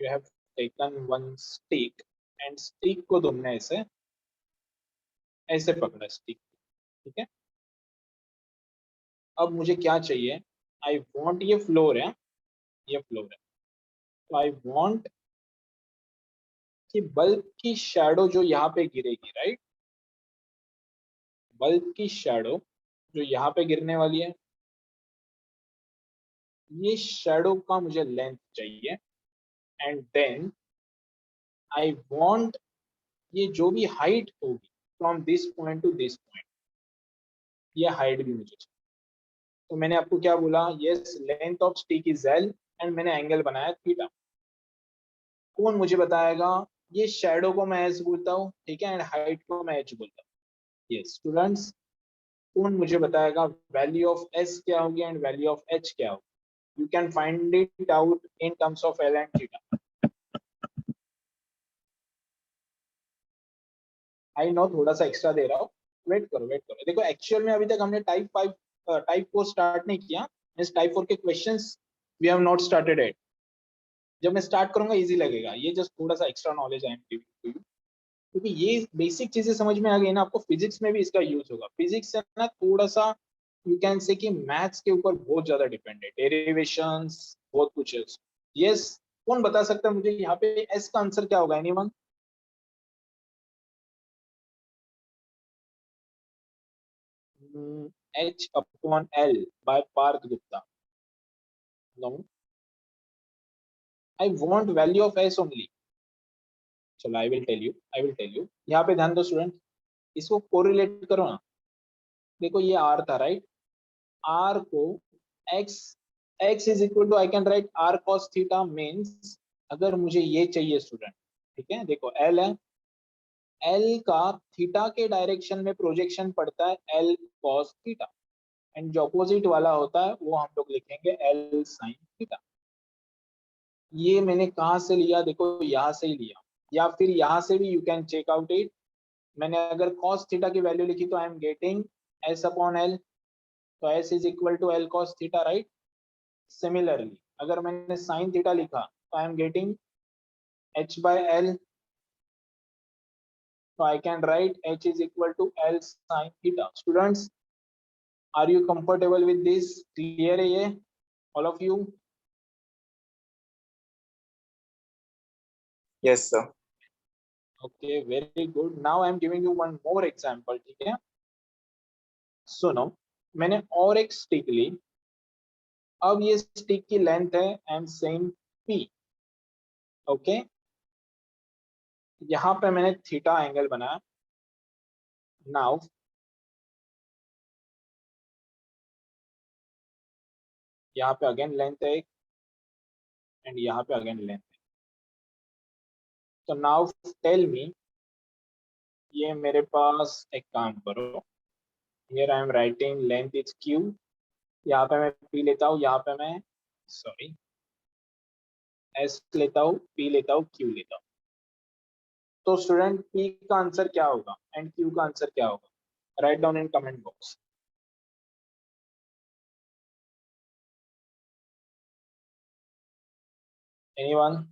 You have taken one stick and stick को तुमने ऐसे ऐसे पकड़ा, स्टिक, ठीक है. अब मुझे क्या चाहिए? आई वॉन्ट, ये फ्लोर है, ये फ्लोर है, तो आई वॉन्ट कि बल्ब की शैडो जो यहाँ पे गिरेगी, राइट, बल्ब की शैडो जो यहाँ पे गिरने वाली है, ये शैडो का मुझे लेंथ चाहिए, एंड देन आई वांट ये जो भी हाइट होगी from this point two this point, ये हाइट भी मुझे चाहिए। तो मैंने आपको क्या बोला, yes length of stick is L, and मैंने एंगल बनाया थीटा। कौन मुझे बताएगा, ये शैडो को मैं एस बोलता हूँ, ठीक है, एंड हाइट को मैं एच बोलता हूँ। यस स्टूडेंट्स, कौन मुझे बताएगा वैल्यू ऑफ एस क्या होगी एंड वैल्यू ऑफ एच क्या होगी? You can find it out in terms of L and theta. I know थोड़ा सा एक्स्ट्रा दे रहा हूँ, वेट करो वेट करो। देखो एक्चुअल में अभी तक हमने टाइप 4 स्टार्ट नहीं किया, इस टाइप 4 के questions we have not started it. जब मैं स्टार्ट करूंगा इजी लगेगा, ये जस्ट थोड़ा सा extra knowledge I am giving to you, क्योंकि ये बेसिक चीजें समझ में आ गई ना, आपको फिजिक्स में भी इसका यूज होगा। फिजिक्स है ना थोड़ा सा यू कैन से कि मैथ्स के ऊपर बहुत ज्यादा डिपेंड है, डेरिवेशंस बहुत कुछ है। यस, कौन बता सकता है मुझे यहाँ पे एस का आंसर क्या होगा? Anyone? H upon L by Parth Gupta. No, I want value of S only. चलो I will tell you, I will tell you. यहाँ पे ध्यान दो स्टूडेंट, इसको कोरिलेट करो ना। देखो ये R था राइट, R को X, X is equal to I can write R cos theta means, अगर मुझे ये चाहिए स्टूडेंट, ठीक है, देखो L है, L का थीटा के डायरेक्शन में प्रोजेक्शन पड़ता है L cos थीटा, एंड जो अपोजिट वाला होता है वो हम लोग लिखेंगे L sin थीटा। ये मैंने कहाँ से लिया? देखो यहाँ से ही लिया, या फिर यहाँ से भी you can check out it. मैंने अगर cos थीटा की वैल्यू लिखी तो I am getting s upon l, तो s is equal to l cos theta right. Similarly अगर मैंने sin थीटा लिखा तो I am getting h by l, तो I can write h is equal to l sin theta. Students, are you comfortable with this? Clear है ये all of you? Yes, sir. Okay very good. Now I am giving you one more example, ठीक है? सुनो, मैंने और एक stick ली, अब ये स्टिक की लेंथ है आई एम सेइंग p, ओके। यहाँ पे मैंने थीटा एंगल बनाया। नाउ यहाँ पे अगेन लेंथ है एक, एंड यहाँ पे अगेन लेंथ है। तो नाउ टेल मी, ये मेरे पास एक काम करो, here I am writing length is q, यहाँ पे मैं p लेता हूँ, यहाँ पे मैं सॉरी s लेता हूँ, p लेता हूँ, q लेता हूँ। तो स्टूडेंट p का आंसर क्या होगा एंड q का आंसर क्या होगा? Write down in comment box. Anyone?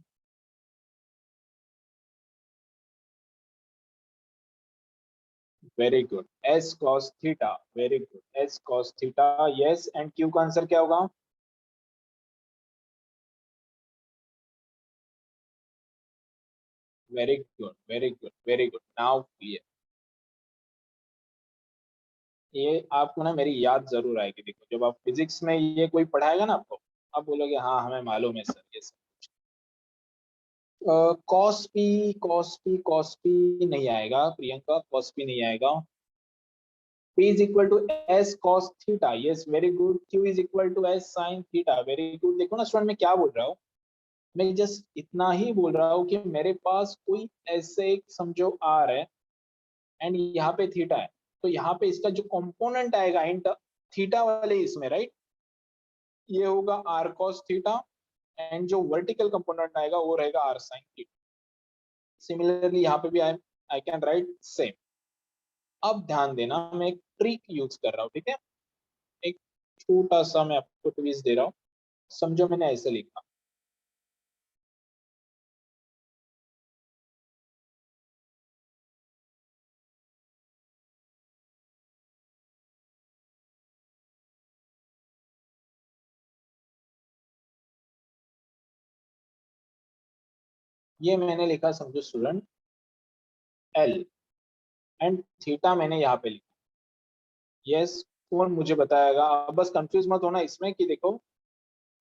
Very good, s cos theta, very good, s cos theta, yes. And q का आंसर क्या होगा? Very good very good very good, now clear. ये आपको ना मेरी याद जरूर आएगी। देखो जब आप फिजिक्स में ये कोई पढ़ाएगा ना आपको, आप बोलोगे हाँ हमें मालूम है सर ये सब। कॉस पी नहीं आएगा प्रियंका, कॉस पी नहीं आएगा। P is equal to S cos theta, yes very good. Q is equal to S sin theta, very good. देखो ना स्टूडेंट मैं क्या बोल रहा हूँ, मैं जस्ट इतना ही बोल रहा हूँ कि मेरे पास कोई ऐसे एक समझो R है एंड यहाँ पे थीटा है, तो यहाँ पे इसका जो कंपोनेंट आएगा इन थीटा वाले इसमें राइट, ये होगा R cos थीटा, एंड जो वर्टिकल कंपोनेंट आएगा वो रहेगा R sin थीटा। सिमिलरली यहाँ पे भी आई कैन राइट सेम। अब ध्यान देना, मैं एक ट्रिक यूज कर रहा हूँ, ठीक है? एक छोटा सा मैं आपको ट्विस्ट दे रहा हूँ, समझो मैंने ऐसे लिखा, ये मैंने लिखा समझो स्टूडेंट L, एंड थीटा मैंने यहाँ पे लिखा, यस, कौन मुझे बताएगा? अब बस कंफ्यूज मत होना इसमें कि देखो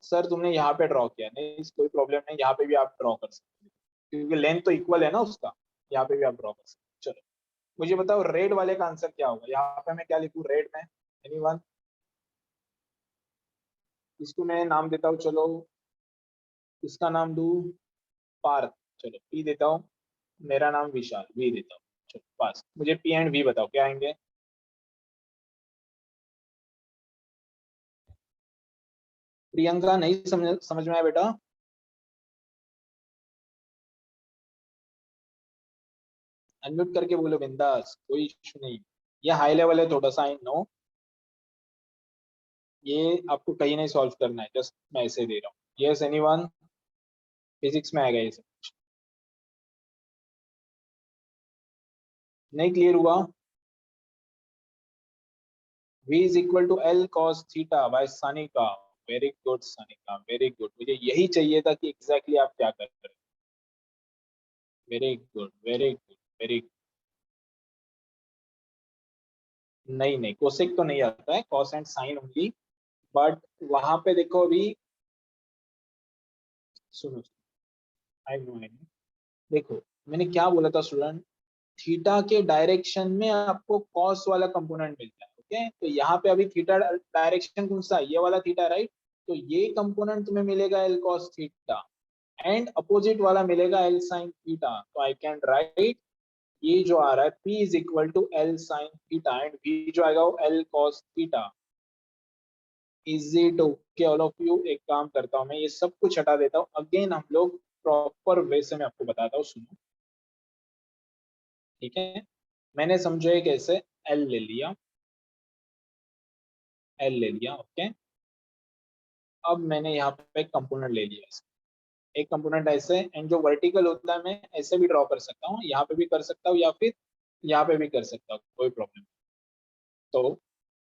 सर तुमने यहाँ पे ड्रॉ किया, नहीं कोई प्रॉब्लम नहीं, यहाँ पे भी आप ड्रॉ कर सकते हो क्योंकि लेंथ तो इक्वल है ना उसका, यहाँ पे भी आप ड्रॉ कर सकते हो। चलो मुझे बताओ रेड वाले का आंसर क्या होगा? यहाँ पे मैं क्या लिखूं रेड में? एनीवन? इसको मैं नाम देता हूँ, चलो इसका नाम दूं पार्थ, चलो पी देता हूँ। मेरा नाम विशाल, वी देता हूँ। चलो पास, मुझे पी एंड वी बताओ क्या आएंगे? प्रियंका नहीं समझ में आया बेटा? अनम्यूट करके बोलो बिंदास, कोई इशू नहीं। ये हाई लेवल है थोड़ा सा, आई नो, ये आपको कहीं नहीं सॉल्व करना है, जस्ट मैं ऐसे दे रहा हूँ। Yes anyone? फिजिक्स में आएगा ये सब? नहीं क्लियर हुआ? v is equal to L cos theta by Sanika. Very good Sanika, very good, मुझे यही चाहिए था कि एग्जैक्टली आप क्या कर रहे हो। Very good, very good, very. नहीं नहीं, कोसेक तो नहीं आता है, cos and sine only. But वहां पे देखो अभी, सुनो, आई नो आई नो, देखो मैंने क्या बोला था स्टूडेंट, थीटा के डायरेक्शन में आपको कॉस वाला कंपोनेंट मिलता है। ओके, तो यहाँ पे अभी थीटा डायरेक्शन कौन सा है? ये वाला थीटा, राइट? तो ये कंपोनेंट तुम्हें मिलेगा L cos theta, and opposite वाला मिलेगा एल साइन थीटा। तो आई कैन राइट ये जो आ रहा है P is equal to L sine theta and V जो आएगा वो L cos theta. Is it okay all of you? एक काम करता हूँ मैं, ये सब कुछ हटा देता हूँ, अगेन हम लोग प्रॉपर वे से मैं आपको बताता हूँ, सुनो। ठीक है, मैंने समझो ये कैसे, L ले लिया, L ले लिया, ओके। अब मैंने यहाँ पे एक कंपोनेंट ले लिया, एक कंपोनेंट ऐसे, एंड जो वर्टिकल होता है मैं ऐसे भी ड्रॉ कर सकता हूँ, यहाँ पे भी कर सकता हूँ या फिर यहाँ पे भी कर सकता हूँ, कोई प्रॉब्लम। तो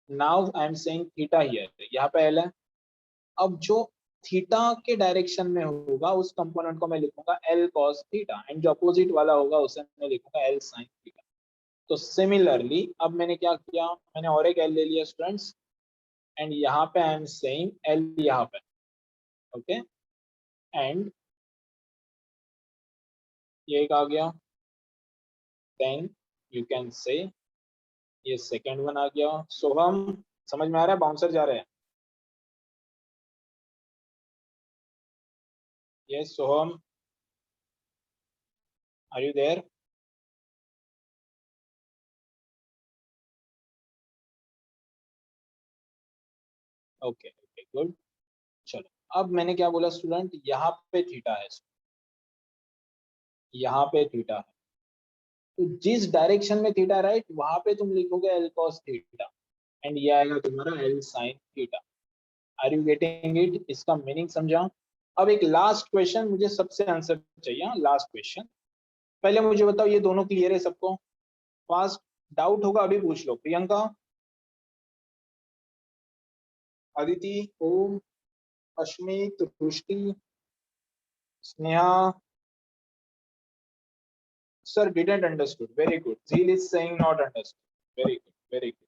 now I am saying theta here, यहाँ पे एल है। अब जो थीटा के डायरेक्शन में होगा उस कंपोनेंट को मैं लिखूंगा एल कॉस थीटा, एंड जो अपोजिट वाला होगा उसे मैं लिखूंगा एल साइन थीटा। तो सिमिलरली अब मैंने क्या किया, मैंने और एक एल ले लिया स्टूडेंट्स, एंड यहाँ पे आई एम सेइंग एल यहाँ पे, ओके। एंड ये एक आ गया, देन यू कैन से ये सेकेंड वन आ गया। सोहम समझ में आ रहा है? बाउंसर जा रहे हैं? Yes Soham, are you there? Okay okay good. चलो अब मैंने क्या बोला स्टूडेंट, यहाँ पे थीटा है, यहाँ पे थीटा है, तो जिस डायरेक्शन में थीटा, राइट, वहां पे तुम लिखोगे एल कॉस थीटा, एंड ये आएगा तुम्हारा L sine theta. Are you getting it? इसका मीनिंग समझा? अब एक लास्ट क्वेश्चन, मुझे सबसे आंसर चाहिए, लास्ट क्वेश्चन। पहले मुझे बताओ ये दोनों क्लियर है सबको? फास्ट, डाउट होगा अभी पूछ लो। Priyanka, Aditi, Om, Ashmit, Rushti, Sneha, sir didn't understood, very good, Jheel is saying not understood, very good, very good,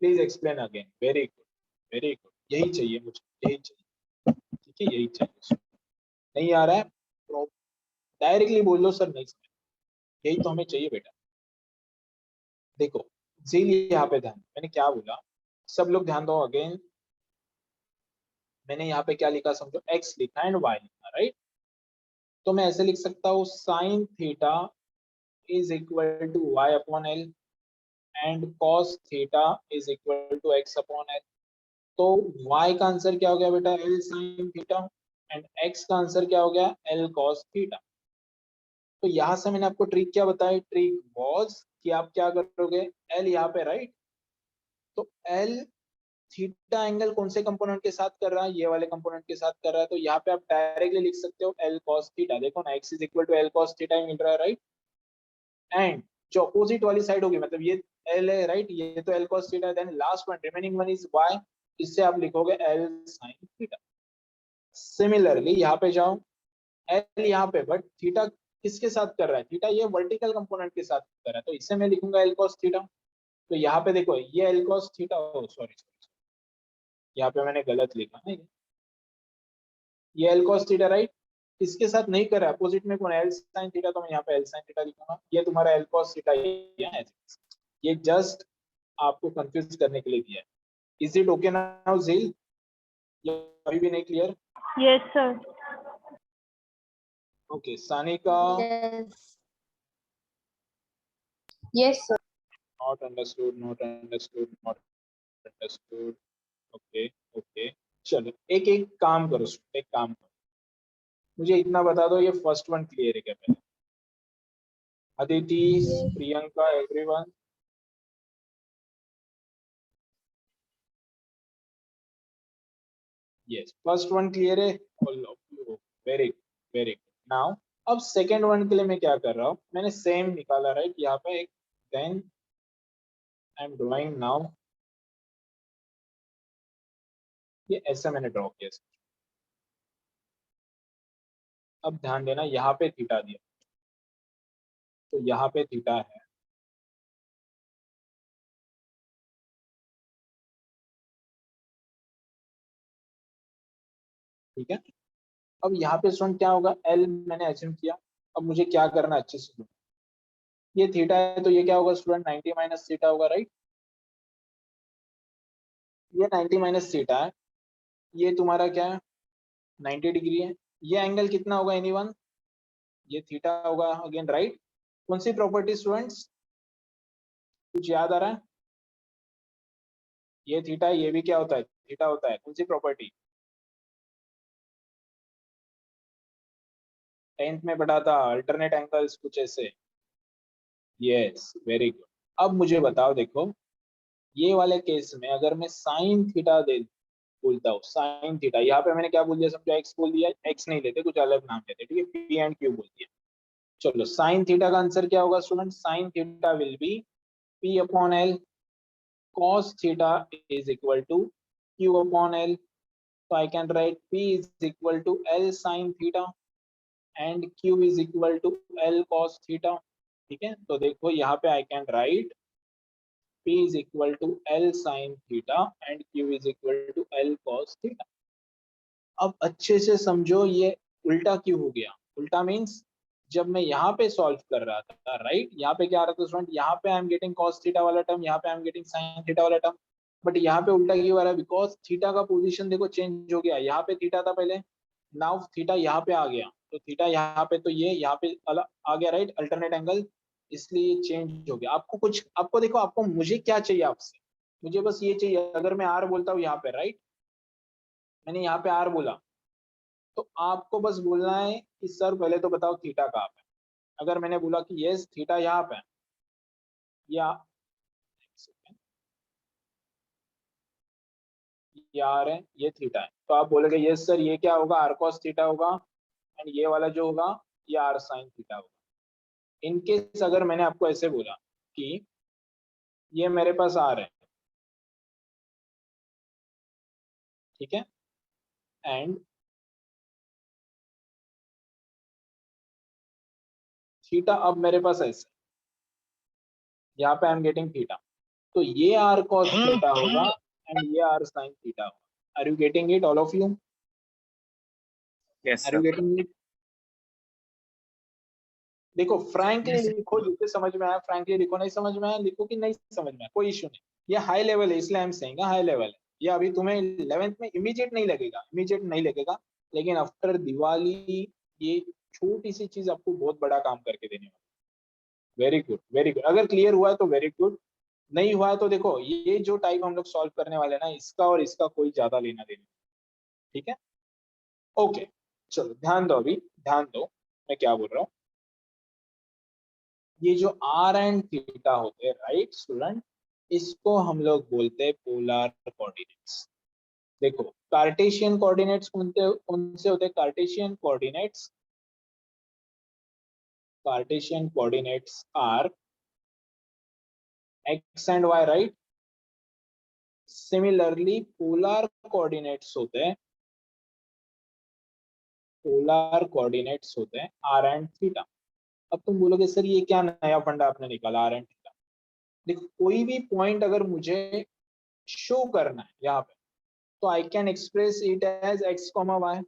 please explain again, very good, very good, यही चाहिए मुझे, यही चाहिए, ठीक है, यही चाहिए। नहीं आ रहा है तो डायरेक्टली बोल दो सर नहीं समझ, यही तो हमें चाहिए बेटा। देखो झील यहाँ पे ध्यान, मैंने क्या बोला, सब लोग ध्यान दो अगेन, मैंने यहाँ पे क्या लिखा समझो, x लिखा एंड y लिखा, राइट? तो मैं ऐसे लिख सकता हूँ sine theta is equal to y upon L and cos theta is equal to x upon L. तो y का आंसर क्या हो गया बेटा, L sine theta, and x का आंसर क्या हो गया, एल cos थीटा। तो यहाँ से मैंने आपको ट्रिक क्या बताई, ट्रिक वॉज कि आप क्या करोगे, एल यहाँ पे, राइट, तो एल थीटा एंगल कौन से कंपोनेंट के साथ कर रहा है, ये वाले कंपोनेंट के साथ कर रहा है, तो यहाँ पे आप डायरेक्टली लिख सकते हो एल cos थीटा। देखो ना x is equal to L cos theta ही मिल रहा है, राइट? एंड जो अपोजिट वाली साइड होगी, मतलब ये एल है, राइट, ये तो L cos theta, then last one remaining one is y, इससे आप लिखोगे एल sin थीटा। सिमिलरली यहाँ पे जाओ, एल यहाँ पे, बट थीटा किसके साथ कर रहा है, थीटा ये वर्टिकल कंपोनेंट के साथ कर रहा है, तो इससे मैं लिखूंगा एल cos थीटा। तो यहाँ पे देखो ये एल कॉस थीटा, सॉरी यहाँ पे मैंने गलत लिखा है, ये एल कॉस थीटा राइट, इसके साथ नहीं कर रहा, अपोजिट में कौन एल साइन थीटा, तो मैं यहाँ पे एल साइन थीटा लिखूंगा, ये तुम्हारा एल कॉस थीटा है, ये जस्ट आपको कंफ्यूज करने के लिए दिया है। Is it okay now zeal? ये अभी भी नहीं clear? Yes, sir. Okay Sanika, Yes, sir. not understood, not understood, not understood. Okay okay, चलो एक एक काम करो, एक काम करो, मुझे इतना बता दो, ये फर्स्ट वन क्लियर है क्या पहले? Aditi, Priyanka, everyone? Yes, first one clear है, all of you, very very good. Now अब सेकंड वन के लिए मैं क्या कर रहा हूँ, मैंने सेम निकाला राइट, यहाँ पे एक, then I am drawing now, ये ऐसा मैंने ड्रॉ किया। अब ध्यान देना, यहाँ पे थीटा दिया, तो यहाँ पे थीटा है, ठीक है। अब यहाँ पे स्टूडेंट क्या होगा, एल मैंने एज्यूम किया, अब मुझे क्या करना है अच्छे से सुनो, ये थीटा है तो ये क्या होगा स्टूडेंट, 90 माइनस थीटा होगा राइट, ये 90 माइनस थीटा है, ये तुम्हारा क्या है 90 डिग्री है, ये एंगल कितना होगा एनीवन, ये थीटा होगा अगेन राइट। कौन सी प्रॉपर्टी स्टूडेंट्स, कुछ याद आ रहा है? ये थीटा है, ये भी क्या होता है थीटा होता है, कौन सी प्रॉपर्टी 10th में पढ़ा था, अल्टरनेट एंगल्स कुछ ऐसे। Yes very good. अब मुझे बताओ, देखो ये वाले केस में अगर मैं साइन थीटा दे बोलता हूँ, साइन थीटा, यहाँ पे मैंने क्या बोल दिया, समझो एक्स बोल दिया, एक्स नहीं लेते, कुछ अलग नाम लेते, ठीक है, पी एंड क्यू बोल दिया। चलो साइन थीटा का आंसर क्या होगा student, sine theta will be P upon L, cos theta is equal to q upon l, so I can write p is equal to l sin theta and q is equal to l cos theta, ठीक है। तो देखो यहाँ पे I can write p is equal to l sin theta and q is equal to l cos theta। अब अच्छे से समझो ये उल्टा क्यों हो गया, उल्टा मीन्स जब मैं यहाँ पे सॉल्व कर रहा था राइट, यहाँ पे क्या आ रहा था स्टूडेंट, यहाँ पे I am getting cos theta वाला टर्म, यहाँ पे I am getting sin theta वाला टर्म, बट यहाँ पे उल्टा क्यों आ रहा है, बिकॉज थीटा का पोजीशन देखो चेंज हो गया, यहाँ पे थीटा था पहले, नाउ थीटा यहाँ पे आ गया, तो थीटा यहाँ पे, तो ये यहाँ पे अलग आ गया राइट, अल्टरनेट एंगल, इसलिए चेंज हो गया। आपको कुछ, आपको देखो, आपको मुझे क्या चाहिए आपसे, मुझे बस ये चाहिए, अगर मैं आर बोलता हूँ यहाँ पे राइट, मैंने यहाँ पे आर बोला, तो आपको बस बोलना है कि सर पहले तो बताओ थीटा कहाँ पे, अगर मैंने बोला कि यस थीटा यहाँ पे, या ये आर है, ये थीटा है, तो आप बोलोगे यस सर ये क्या होगा, आर कॉस थीटा होगा, एंड ये वाला जो होगा ये आर साइन थीटा होगा। इनकेस अगर मैंने आपको ऐसे बोला कि ये मेरे पास आर है, ठीक है, एंड थीटा अब मेरे पास ऐसे, यहाँ पे आई एम गेटिंग थीटा, तो ये आर कॉस थीटा होगा एंड ये आर साइन थीटा होगा। Are you getting it all of you? Yes, are you sir. Getting it? देखो फ्रैंकली लिखो, जिसे समझ में आया फ्रैंकली लिखो, नहीं समझ में आया लिखो कि नहीं समझ में आया, कोई इशू नहीं, ये हाई लेवल है इसलिए हम सेइंग हाई लेवल है, ये अभी तुम्हें 11th में इमीडिएट नहीं लगेगा, इमीडिएट नहीं लगेगा, लेकिन आफ्टर दिवाली ये छोटी सी चीज आपको बहुत बड़ा काम करके देने वाली। वेरी गुड वेरी गुड, अगर क्लियर हुआ है तो वेरी गुड, नहीं हुआ है तो देखो ये जो टाइप हम लोग सॉल्व करने वाले ना, इसका और इसका कोई ज्यादा लेना देना, ठीक है। ओके चलो ध्यान दो, अभी ध्यान दो मैं क्या बोल रहा हूँ, ये जो आर एंड थीटा होते हैं राइट स्टूडेंट, इसको हम लोग बोलते हैं पोलर कोऑर्डिनेट्स। देखो कार्टेशियन कोऑर्डिनेट्स कौन से होते हैं, Cartesian coordinates are x and y right, similarly polar coordinates होते हैं, आर एंड थीटा। अब तुम बोलोगे सर ये क्या नया फंडा आपने निकाला आर एंड थीटा, देखो कोई भी पॉइंट अगर मुझे शो करना है यहाँ पे, तो I can express it as x comma y,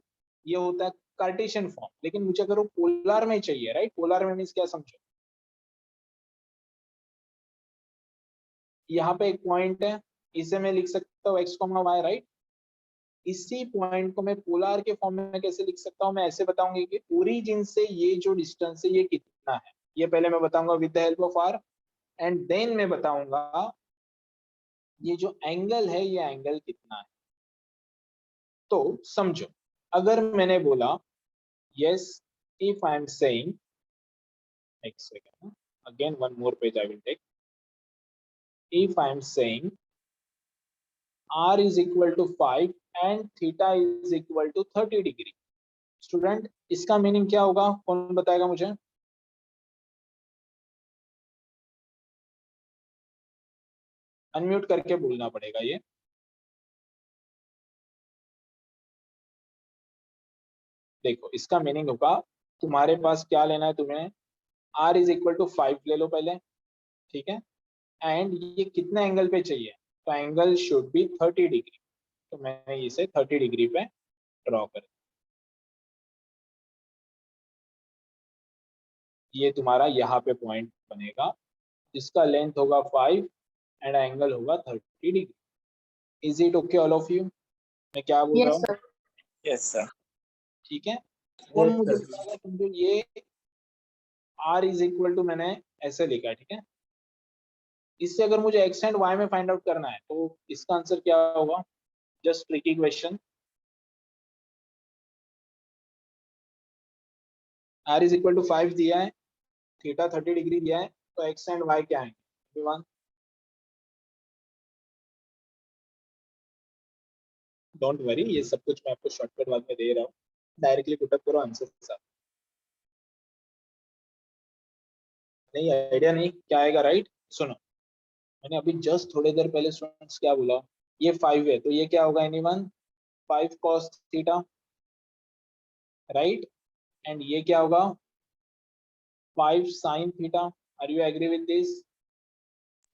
ये होता है कार्टेशियन फॉर्म। लेकिन मुझे अगर वो पोलर में चाहिए, राइट, पोलर में मीन्स क्या समझो, यहाँ पे एक पॉइंट है, इसे मैं लिख सकता हूँ एक्स कॉमा वाई, राइट। इसी पॉइंट को मैं पोलर के फॉर्म में कैसे लिख सकता हूँ, मैं ऐसे बताऊंगी कि ओरिजिन से ये जो डिस्टेंस है ये कितना है, ये पहले मैं बताऊंगा with the help of r, and then मैं बताऊंगा ये जो एंगल है ये एंगल कितना है। तो समझो, अगर मैंने बोला yes, if I am saying, एक second, again one more page I will take, if I am saying r is equal to 5 and theta is equal to 30 degree, student इसका मीनिंग क्या होगा, कौन बताएगा मुझे? अनम्यूट करके बोलना पड़ेगा ये। देखो इसका मीनिंग होगा, तुम्हारे पास क्या लेना है, तुम्हें r इज इक्वल टू 5 ले लो पहले, ठीक है, एंड ये कितना एंगल पे चाहिए, तो एंगल शुड बी 30 डिग्री, तो मैंने इसे 30 डिग्री पे ड्रॉ कर, ये तुम्हारा यहाँ पे पॉइंट बनेगा, जिसका लेंथ होगा 5 एंड एंगल होगा 30 degree. Is it okay all of you, मैं क्या बोल रहा Yes, हूँ? sir. Yes sir. ठीक है, कौन Yes, मुझे sir. बताएगा, समझो ये r इज इक्वल टू मैंने ऐसे लिखा है, ठीक है, इससे अगर मुझे x एंड y में फाइंड आउट करना है तो इसका आंसर क्या होगा? Just tricky question, r is equal to 5 दिया है, थीटा 30 डिग्री दिया है, तो x एंड y क्या है? एवरीवन डोंट वरी, ये सब कुछ मैं आपको शॉर्टकट बाद में दे रहा हूँ, डायरेक्टली पुट अप करो आंसर के साथ। नहीं आइडिया नहीं क्या आएगा, राइट? सुनो, मैंने अभी जस्ट थोड़ी देर पहले स्टूडेंट्स क्या बोला, ये 5 है तो ये क्या होगा anyone, 5 cos theta, right, and ये क्या होगा 5 sin theta. Are you agree with this?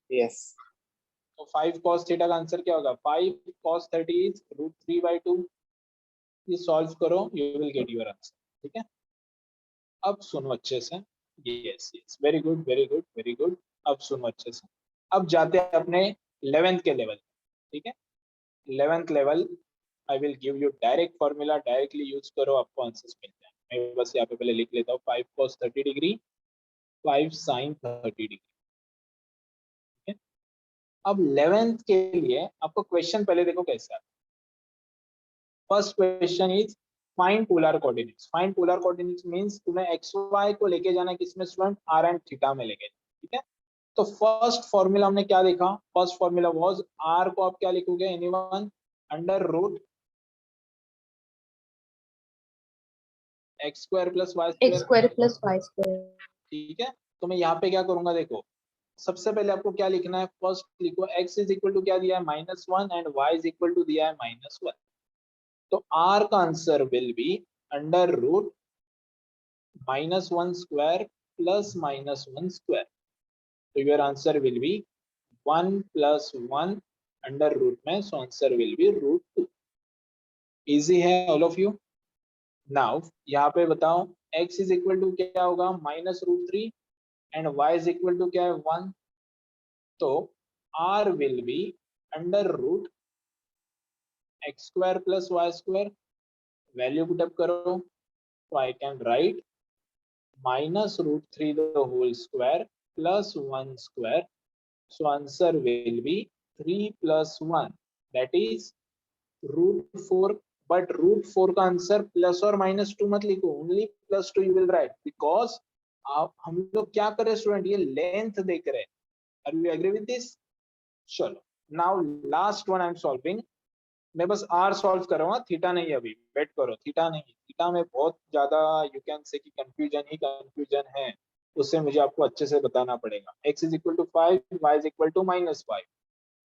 Yes. तो 5 cos थीटा का आंसर क्या होगा, 5 cos 30 इज √3/2। ये सॉल्व करो, you will get your answer, ठीक है। अब सुनो अच्छे से, yes yes, very good very good very good, अब सुनो अच्छे से। अब जाते हैं अपने 11th के लेवल, ठीक है, 11th level, I will give you direct formula, directly use करो, आपको आंसर्स मिल जाए। मैं बस यहाँ पे पहले लिख लेता हूँ, 5 cos 30 डिग्री, 5 sin 30 डिग्री, ठीक है। अब 11th के लिए आपको क्वेश्चन पहले देखो कैसा है। First question is find polar coordinates. Find polar coordinates means तुम्हें एक्स वाई को लेके जाना है किसमें स्टूडेंट, आर एंड थीटा में लेके, ठीक है। तो फर्स्ट फॉर्मूला हमने क्या देखा, फर्स्ट फॉर्मूला वाज आर को आप क्या लिखोगे anyone, under root x square plus y X square, square plus Y square. ठीक है। तो मैं यहाँ पे क्या करूंगा, देखो सबसे पहले आपको क्या लिखना है, फर्स्ट लिखो x इज इक्वल टू क्या दिया है -1 and y is equal to दिया है -1, तो r का answer will be under root -1 square plus -1 square, तो your answer will be 1 + 1 under root में, so answer will be √2। Easy है ऑल ऑफ यू। नाउ यहाँ पे बताओ x इज इक्वल टू क्या होगा -√3 and y is equal to क्या है 1, तो r will be under root x square plus y square, value put up करो, तो I can write -√3 the whole square plus 1 square, so answer will be 3 + 1, that is √4, but √4 का answer plus और -2 मत लिखो, only +2 you will write, because आप हम लोग क्या कर रहे हैं स्टूडेंट, ये लेंथ देख रहे हैं। Are you agree with this? चलो now last one I am solving, मैं बस आर सॉल्व कर रहा हूँ, थीटा नहीं, अभी वेट करो, थीटा नहीं, थीटा में बहुत ज्यादा यू कैन से कि कंफ्यूजन ही कंफ्यूजन है, उससे मुझे आपको अच्छे से बताना पड़ेगा। x is equal to 5, y is equal to -5,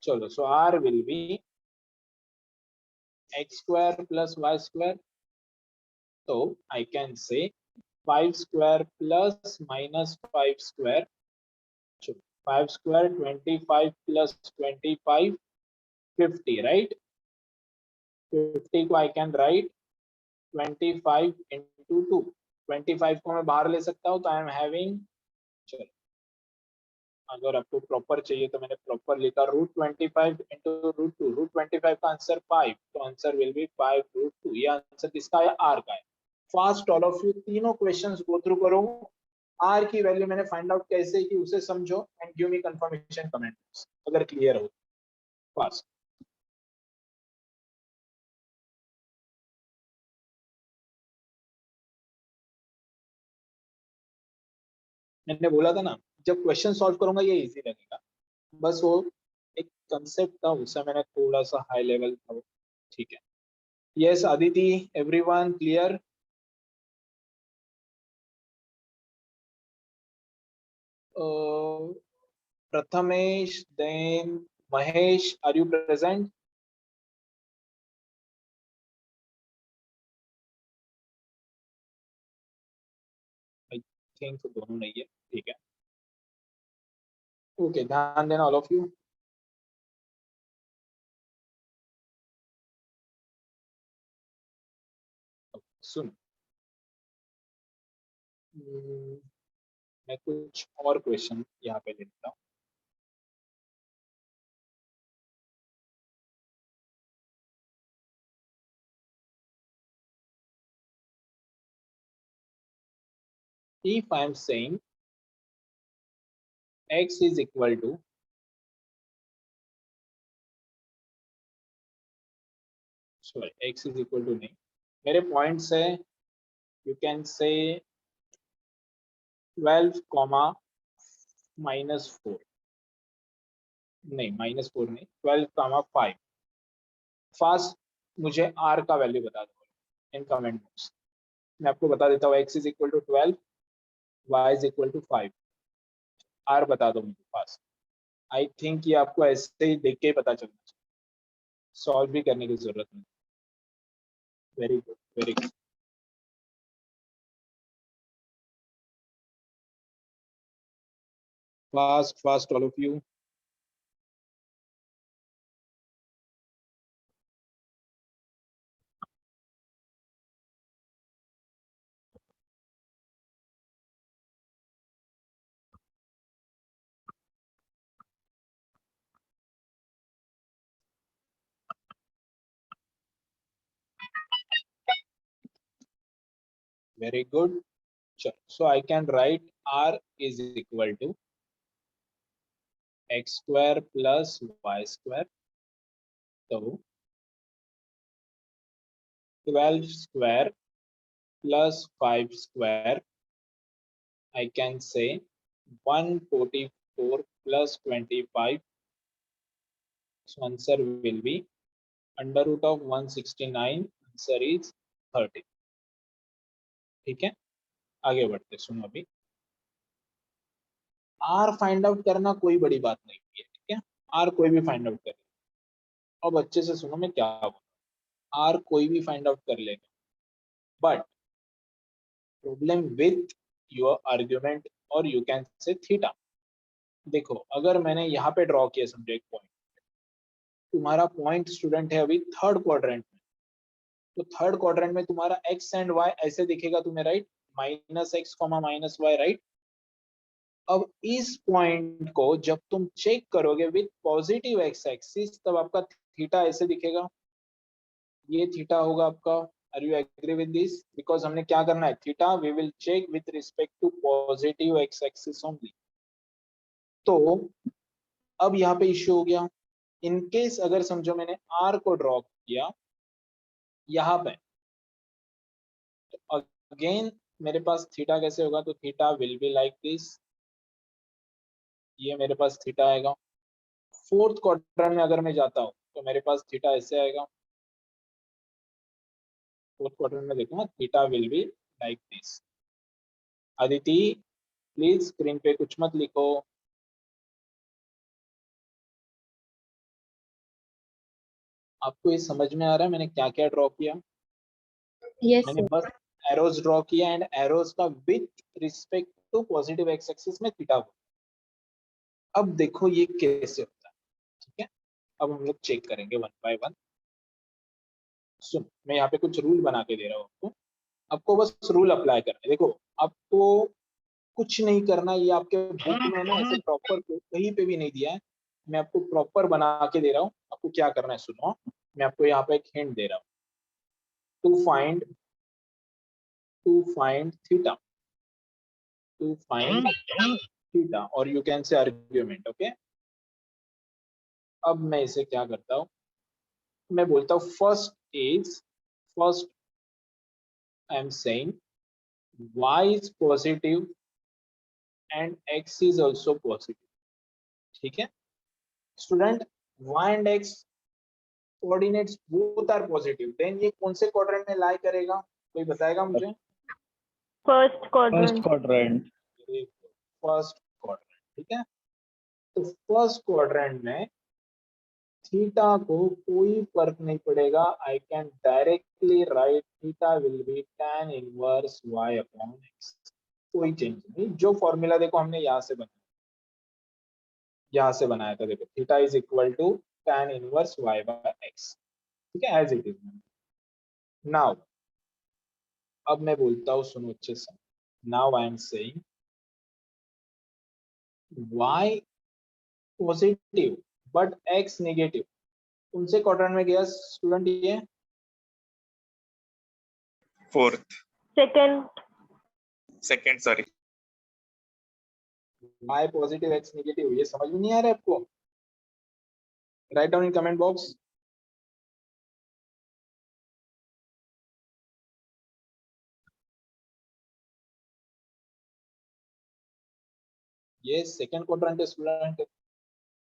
चलो so r will be x square plus y square, तो I can say 5 square plus -5 square, 5 square 25 plus 25 50, right? 50 को I can write 25 into 2. 25 को मैं बाहर ले सकता हूँ, तो I am having, चलो अगर आपको प्रॉपर चाहिए तो मैंने प्रॉपर लिखा √25 into √2. √25 का आंसर 5, तो आंसर विल बी 5 √2. ये आंसर किसका है? आर का है. फास्ट ऑल ऑफ यू तीनों क्वेश्चंस गो थ्रू करो. आर की वैल्यू मैंने फाइंड आउट कैसे की उसे समझो and give me confirmation comment अगर क्लियर हो. फास्ट. मैंने बोला था ना, जब क्वेश्चन सॉल्व करूंगा ये इजी लगेगा. बस वो एक कंसेप्ट था, उससे मैंने थोड़ा सा हाई लेवल था. ठीक है. Yes Aditi, everyone clear? Prathamesh, then Mahesh, are you present? I think दोनों नहीं है. ठीक है. ओके, ध्यान देना ऑल ऑफ यू. सुन, मैं कुछ और क्वेश्चन यहाँ पे लेता हूँ. If I am saying x is equal to x is equal to नहीं, मेरे पॉइंट्स है, you can say 12, -4 नहीं, -4 नहीं, 12, 5. फास्ट मुझे r का वैल्यू बता दो इन कमेंट बॉक्स. मैं आपको बता देता हूँ, x is equal to 12, y is equal to 5. r बता दो मुझे फास्ट. आई थिंक ये आपको ऐसे ही देख के ही पता चलना चाहिए, सॉल्व भी करने की जरूरत नहीं. Very good, very good. Fast all of you. Very good. So I can write r is equal to x square plus y square. So 12 square plus 5 square, I can say 144 plus 25. So answer will be under root of 169. Answer is 30. ठीक है, आगे बढ़ते. सुनो, अभी are find out करना कोई बड़ी बात नहीं है. ठीक है, आर कोई भी फाइंड आउट करे. अब अच्छे से सुनो मैं क्या बोल. आर कोई भी फाइंड आउट कर लेगा, but problem with your argument और यू कैन से थीटा. देखो, अगर मैंने यहाँ पे ड्रॉ किया, समझो एक पॉइंट, तुम्हारा पॉइंट स्टूडेंट है अभी थर्ड क्वाड्रेंट में, तो थर्ड क्वाड्रेंट में तुम्हारा एक्स एंड वाई ऐसे दिखेगा तुम्हें, राइट? -x, -y, right? अब इस पॉइंट को जब तुम चेक करोगे विथ पॉजिटिव एक्स एक्सिस, तब आपका थीटा ऐसे दिखेगा. ये थीटा होगा आपका. Are you agree with this? Because हमने क्या करना है, theta we will check with respect to positive x axis only. तो अब यहाँ पे इश्यू हो गया. इनकेस अगर समझो मैंने आर को ड्रॉ किया यहाँ पे, तो अगेन मेरे पास थीटा कैसे होगा, तो theta will be like this. ये मेरे पास थीटा आएगा. फोर्थ क्वाड्रेंट में अगर मैं जाता हूँ तो मेरे पास थीटा ऐसे आएगा. फोर्थ क्वाड्रेंट में देखो ना, theta will be like this. Aditi please screen पे कुछ मत लिखो. आपको ये समझ में आ रहा है मैंने क्या क्या ड्रॉ किया? Yes, मैंने sir. बस एरोज ड्रॉ किया एंड एरोज का with respect to positive x axis में थीटा. अब देखो ये कैसे होता है, ठीक है। अब हम लोग चेक करेंगे वन बाय वन। सुन, मैं यहाँ पे कुछ रूल बना के दे रहा हूँ आपको, आपको बस रूल अप्लाई करना है। देखो आपको कुछ नहीं करना, ये आपके बुक में ना ऐसे प्रॉपर कहीं पे भी नहीं दिया है, मैं आपको प्रॉपर बना के दे रहा हूँ। आपको क्या करना है सुनो, मैं आपको यहाँ पे एक हिंट दे रहा हूँ। To find theta, to find theta, और you can say argument, okay. अब मैं इसे क्या करता हूँ, मैं बोलता हूँ first I am saying y is positive and x is also positive, ठीक है student. y and x coordinates both are positive, then ये कौन से क्वाड्रेंट में लाई करेगा, कोई बताएगा मुझे? First first quadrant. Quadrant. First quadrant, ठीक है। तो फर्स्ट क्वाड्रेंट में थीटा को कोई फर्क नहीं पड़ेगा, I can directly right theta will be tan inverse y upon x, कोई चेंज नहीं। जो फॉर्मूला देखो हमने यहाँ से बनाया था, देखो theta is equal to tan inverse y by x, ठीक है, एज इट इज। नाउ अब मैं बोलता हूँ, सुनो अच्छे से। Now I am saying y positive but x negative, कौन से क्वाड्रेंट में गया स्टूडेंट ये? Fourth, Second. Second, sorry. y positive x negative, ये समझ में नहीं आ रहा है आपको? Right down in comment box. ये सेकंड क्वाड्रेंट है स्टूडेंट,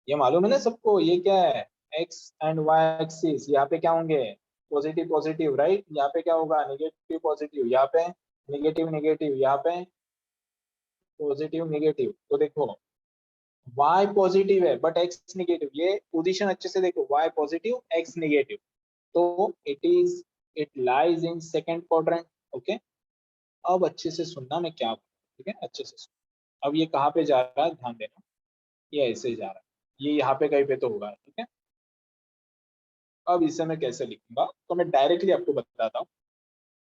ये मालूम है ना सबको, ये क्या है? x एंड y एक्सिस, यहाँ पे क्या होंगे? Positive positive, right. यहाँ पे क्या होगा? नेगेटिव पॉजिटिव, यहाँ पे नेगेटिव नेगेटिव, यहाँ पे पॉजिटिव नेगेटिव। तो देखो y पॉजिटिव है बट x नेगेटिव, ये पोजीशन अच्छे से देखो, y पॉजिटिव x नेगेटिव, तो it lies in second quadrant, okay. अब अच्छे से सुनना मैं क्या, ठीक है, अच्छे से सुन। अब ये कहाँ पे जा रहा है ध्यान देना, ये ऐसे जा रहा है, ये यहाँ पे कहीं पे तो होगा, ठीक है। अब इसे मैं कैसे लिखूंगा, तो मैं डायरेक्टली आपको बताता हूँ।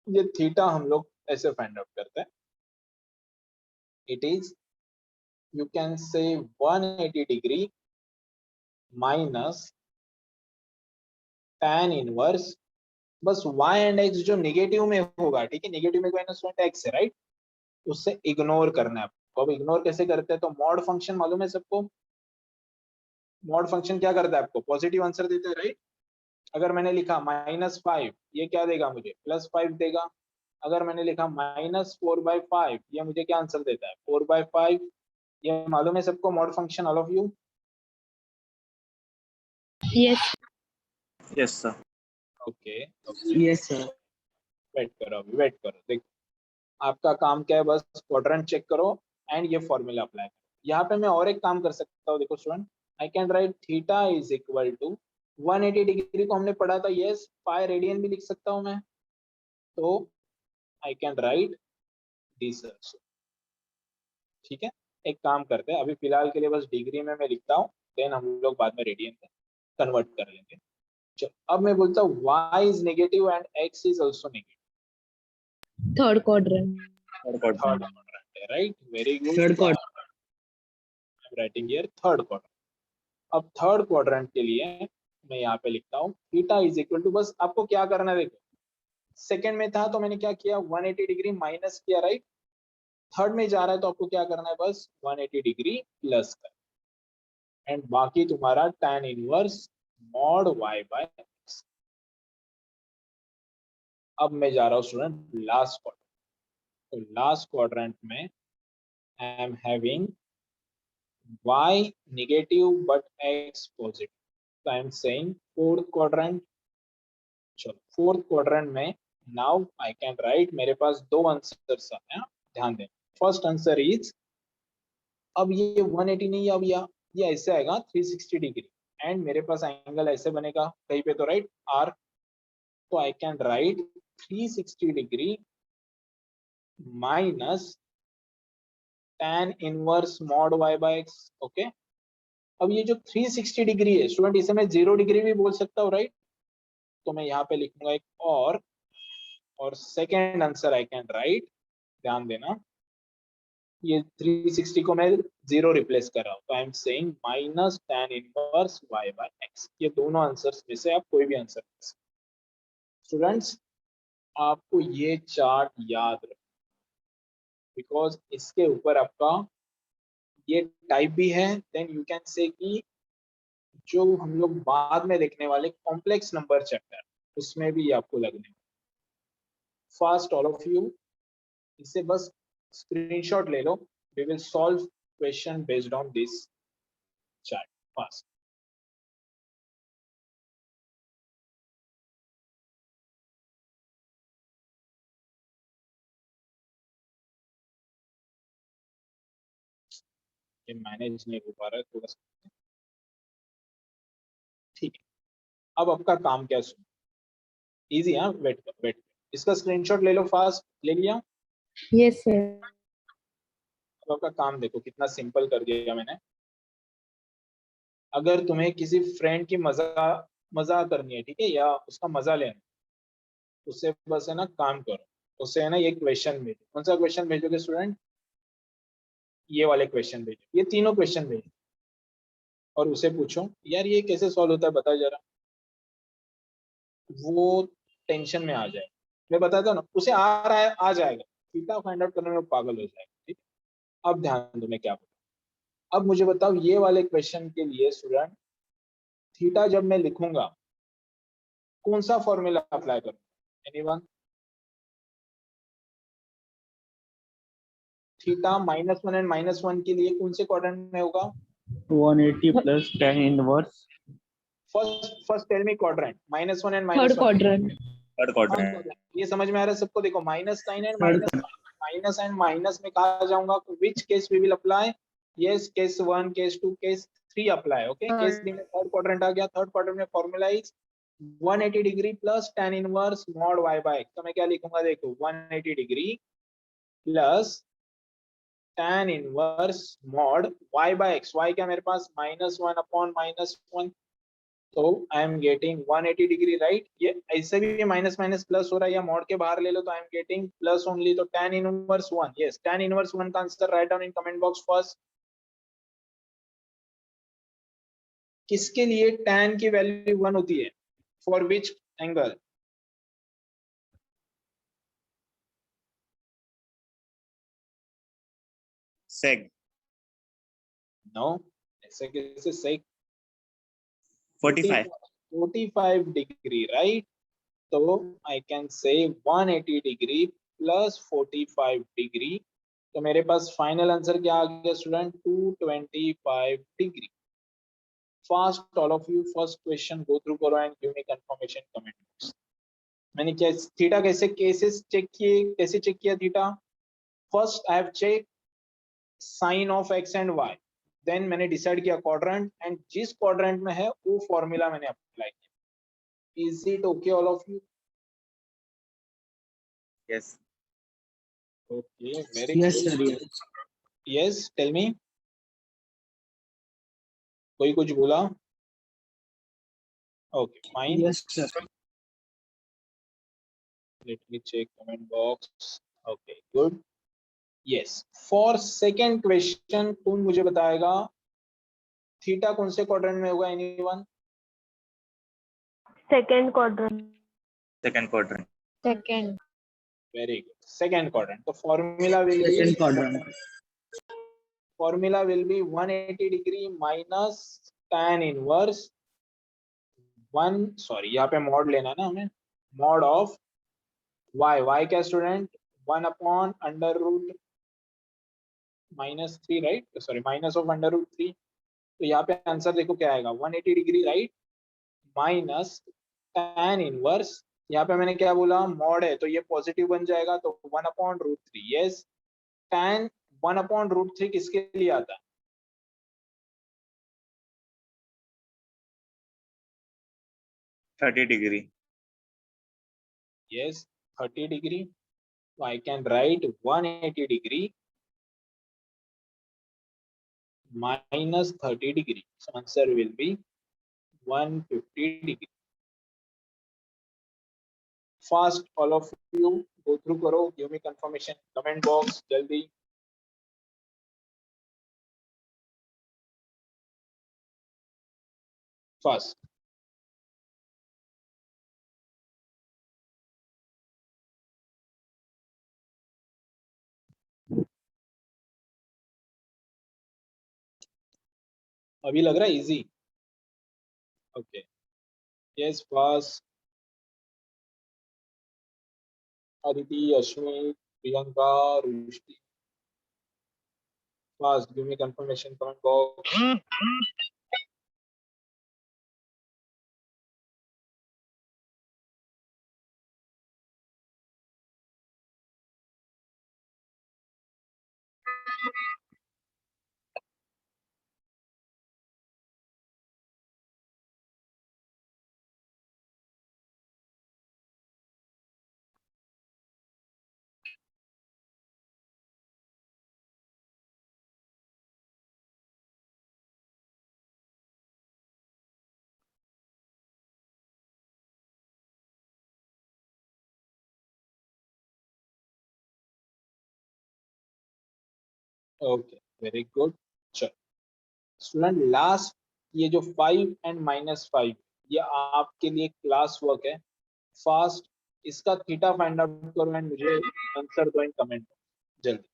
ये थीटा हम लोग ऐसे फाइंड आउट करते हैं, इट इज यू कैन से 180 डिग्री माइनस tan इनवर्स, बस y एंड x जो नेगेटिव में होगा, ठीक है, नेगेटिव में माइनस x है, राइट, उससे इग्नोर करना है आपको। अब इग्नोर कैसे करते हैं, तो मॉड फंक्शन मालूम है सबको? मॉड फंक्शन क्या करता है, आपको पॉजिटिव आंसर देता है, राइट। अगर मैंने लिखा -5, ये क्या देगा मुझे? +5 देगा। अगर मैंने लिखा -4/5, ये मुझे क्या आंसर देता है? 4/5। ये मालूम है सबको mod function, all of you? Yes. Yes sir. Okay, yes sir. Wait करो, अभी वेट करो। देखो आपका काम क्या है, बस क्वाड्रेंट चेक करो एंड ये फॉर्मूला अप्लाई करो। यहाँ पे मैं और एक काम कर सकता हूँ, देखो student, I can write theta is equal to 180 degree को हमने पढ़ा था, यस, पाई रेडियन भी लिख सकता हूँ मैं, तो I can right this also, ठीक है। एक काम करते हैं, अभी फिलहाल के लिए बस डिग्री में मैं लिखता हूँ, देन हम लोग बाद में रेडियन में कन्वर्ट कर लेंगे। चलो अब मैं बोलता हूँ y is negative and x is also negative, Third quadrant. Third quadrant है, right, very good. Third quadrant. I am writing here third quadrant. अब थर्ड क्वाड्रेंट के लिए मैं यहाँ पे लिखता हूँ थीटा इज इक्वल टू, बस आपको क्या करना है, देखो सेकंड में था तो मैंने क्या किया, 180 डिग्री माइनस किया, राइट। थर्ड में जा रहा है तो आपको क्या करना है, बस 180 डिग्री प्लस कर, एंड बाकी तुम्हारा tan inverse mod y by x। अब मैं जा रहा हूँ स्टूडेंट लास्ट क्वाड्रेंट, तो लास्ट क्वाड्रेंट में I am having y negative but x positive, तो I am saying fourth quadrant. चलो फोर्थ क्वाड्रेंट में नाउ आई कैन राइट, मेरे पास दो आंसर्स हैं, ध्यान दें। फर्स्ट आंसर इज, अब ये 180 नहीं, अब ये ऐसे आएगा 360 डिग्री, एंड मेरे पास एंगल ऐसे बनेगा कहीं पे तो, राइट, आर, तो I can write 360 degree minus tan inverse mod y by x, okay. अब ये जो 360 डिग्री है स्टूडेंट, इसे मैं 0 डिग्री भी बोल सकता हूँ, राइट? तो मैं यहाँ पे लिखूंगा एक और second answer I can right, ध्यान देना, ये 360 को मैं 0 रिप्लेस कर रहा हूँ, तो I am saying minus tan inverse y by x। ये दोनों आंसर्स में से आप कोई भी आंसर कर सकते। स्टूडेंट्स, आपको ये चार्ट याद रखना, बिकॉज इसके ऊपर आपका ये टाइप भी है, देन यू कैन से कि जो हम लोग बाद में देखने वाले कॉम्प्लेक्स नंबर चैप्टर, उसमें भी आपको लगने। फास्ट ऑल ऑफ यू, इसे बस स्क्रीनशॉट ले लो, we will solve question based on this chart fast. ये मैनेज नहीं हो पा रहा है थोड़ा सा, ठीक है। अब आपका काम क्या सुनो, इजी है, वेट, इसका स्क्रीनशॉट ले लो, फास्ट ले लिया। Yes, sir. अब आपका काम देखो कितना सिंपल कर दिया मैंने। अगर तुम्हें किसी फ्रेंड की मजा करनी है, ठीक है, या उसका मजा लेना, उससे बस है ना काम करो, उससे है ना ये क्वेश्चन भेजो। कौन सा क्वेश्चन भेजोगे स्टूडेंट? ये वाले क्वेश्चन भेजो, ये तीनों क्वेश्चन भेजो, और उसे पूछो यार ये कैसे सॉल्व होता है बता जरा। वो टेंशन में आ जाए, मैं बताता हूँ ना, उसे आ रहा है, आ जाएगा, थीटा फाइंड आउट करने में पागल हो जाएगा, ठीक है? अब ध्यान दो मैं क्या बताऊँ। अब मुझे बताओ ये वाले क्वेश्चन के लिए स्टूडेंट, थीटा जब मैं लिखूंगा कौन सा फॉर्मूला अप्लाई करूंगा? एनीवन? थीटा -1 एंड -1 के लिए कौन से क्वाड्रेंट में होगा? 180 plus tan inverse first tell me quadrant, -1 and Third -1। quadrant. Third quadrant. ये समझ में आ रहा है सबको? देखो minus sign and Third minus and minus में कहा जाऊंगा, which case we will apply? Yes, case 1, case 2, case 3 apply. Okay, case 3 में थर्ड क्वाड्रेंट आ गया। थर्ड क्वाड्रेंट में formula is 180 degree plus tan inverse mod y by x। तो मैं क्या लिखूंगा देखो, 180 degree plus tan inverse mod y by x। y क्या मेरे पास -1 अपॉन -1, तो I am getting 180 degree, right? ये ऐसे भी माइनस माइनस प्लस हो रहा है, या मॉड के बाहर ले लो तो I am getting plus only. तो tan inverse 1, yes, tan inverse 1 का answer write down in comment box first. किसके लिए tan की वैल्यू 1 होती है? For which angle? सेग नो, ऐसे कैसे सही? 45। 45 डिग्री, राइट? तो आई कैन से 180 डिग्री प्लस 45 डिग्री, तो मेरे पास फाइनल आंसर क्या आ गया student? 225 degree. Fast all of you, first question go through करो and give me confirmation comment box. मैंने क्या थीटा कैसे चेक किया theta? First I have check sign of X and Y, then मैंने decide किया क्वाड्रेंट, एंड जिस quadrant में है वो फॉर्मूला मैंने अप्लाई किया। Is it okay all of you? Yes. Okay, very yes sir, good. yes. Yes, tell me, कोई कुछ बोला? Okay, fine, Yes sir. let me check comment box. Okay, good. Yes, for second question कौन मुझे बताएगा theta कौन से quadrant में होगा? Anyone? Second quadrant. Second quadrant. Second. Very good, second quadrant. तो formula will be 180 degree minus tan inverse 1, sorry यहाँ पे मॉड लेना ना हमें, मॉड ऑफ y क्या student? 1 upon under root -3, right? Sorry, minus of under root 3। तो यहाँ पे आंसर देखो क्या आएगा, 180 degree, right? Minus tan inverse, यहाँ पे मैंने क्या बोला, मॉड है तो ये पॉजिटिव बन जाएगा, तो 1 upon root 3। Yes, tan 1 upon root 3 किसके लिए आता है? Thirty degree. Yes, 30 degree. तो I can write 180 degree minus 30 degree. So answer will be 150 degree. Fast, all of you go through karo, give me confirmation, comment box, jaldi. Fast. अभी लग रहा है easy? Okay, yes, fast. Aditi, Ashmi, Priyanka, Rushti. Fast, give me confirmation, comment box. Okay, very good. चलो student, last ये जो 5 and -5, ये आपके लिए क्लास वर्क है. फास्ट, इसका थीटा फाइंड आउट करो एंड मुझे आंसर दो इन कमेंट जल्दी.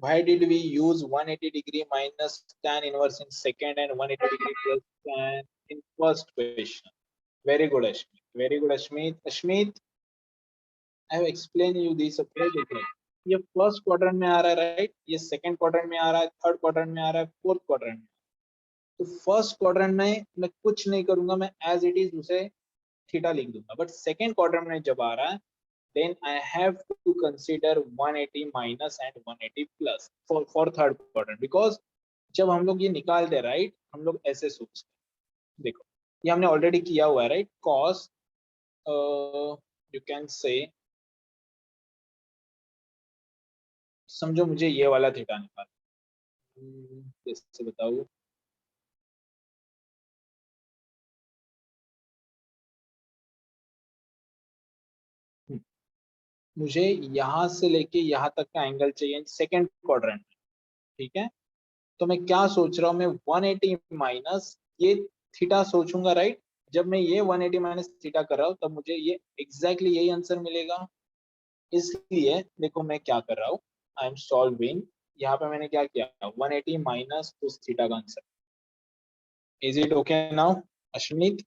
Why did we use 180 degree minus tan inverse in second and 180 degree plus tan in first question? Very good, Ashmit. Very good, Ashmit. Ashmit, I have explained you this. Okay, देखो, ये first quadrant में आ रहा है, right? ये second quadrant में आ रहा है, थर्ड क्वाड्रेंट में आ रहा है, फोर्थ क्वाड्रेंट में. तो फर्स्ट क्वाड्रेंट में मैं कुछ नहीं करूंगा, मैं एज इट इज उसे थीटा लिख दूंगा. बट सेकंड क्वाड्रेंट में जब आ रहा है, then I have to consider 180 minus and 180 plus for third quadrant, because जब हम लोग ये निकालते हैं, राइट, हम लोग ऐसे सोचते हैं. देखो, ये हमने ऑलरेडी किया हुआ है, राइट? cos, यू कैन से, समझो मुझे ये वाला थीटा निकाल, कैसे बताऊं? मुझे यहाँ से लेके यहाँ तक का एंगल चाहिए सेकंड क्वाड्रेंट में, ठीक है? तो मैं क्या सोच रहा हूँ, मैं 180 माइनस ये थीटा सोचूंगा, राइट? जब मैं ये 180 माइनस थीटा कर रहा हूँ, तब मुझे ये एग्जैक्टली यही आंसर मिलेगा. इसलिए देखो मैं क्या कर रहा हूँ, आई एम सॉल्विंग. यहाँ पे मैंने क्या किया, 180 माइनस उस थीटा का answer. Is it okay now, अश्विनीत?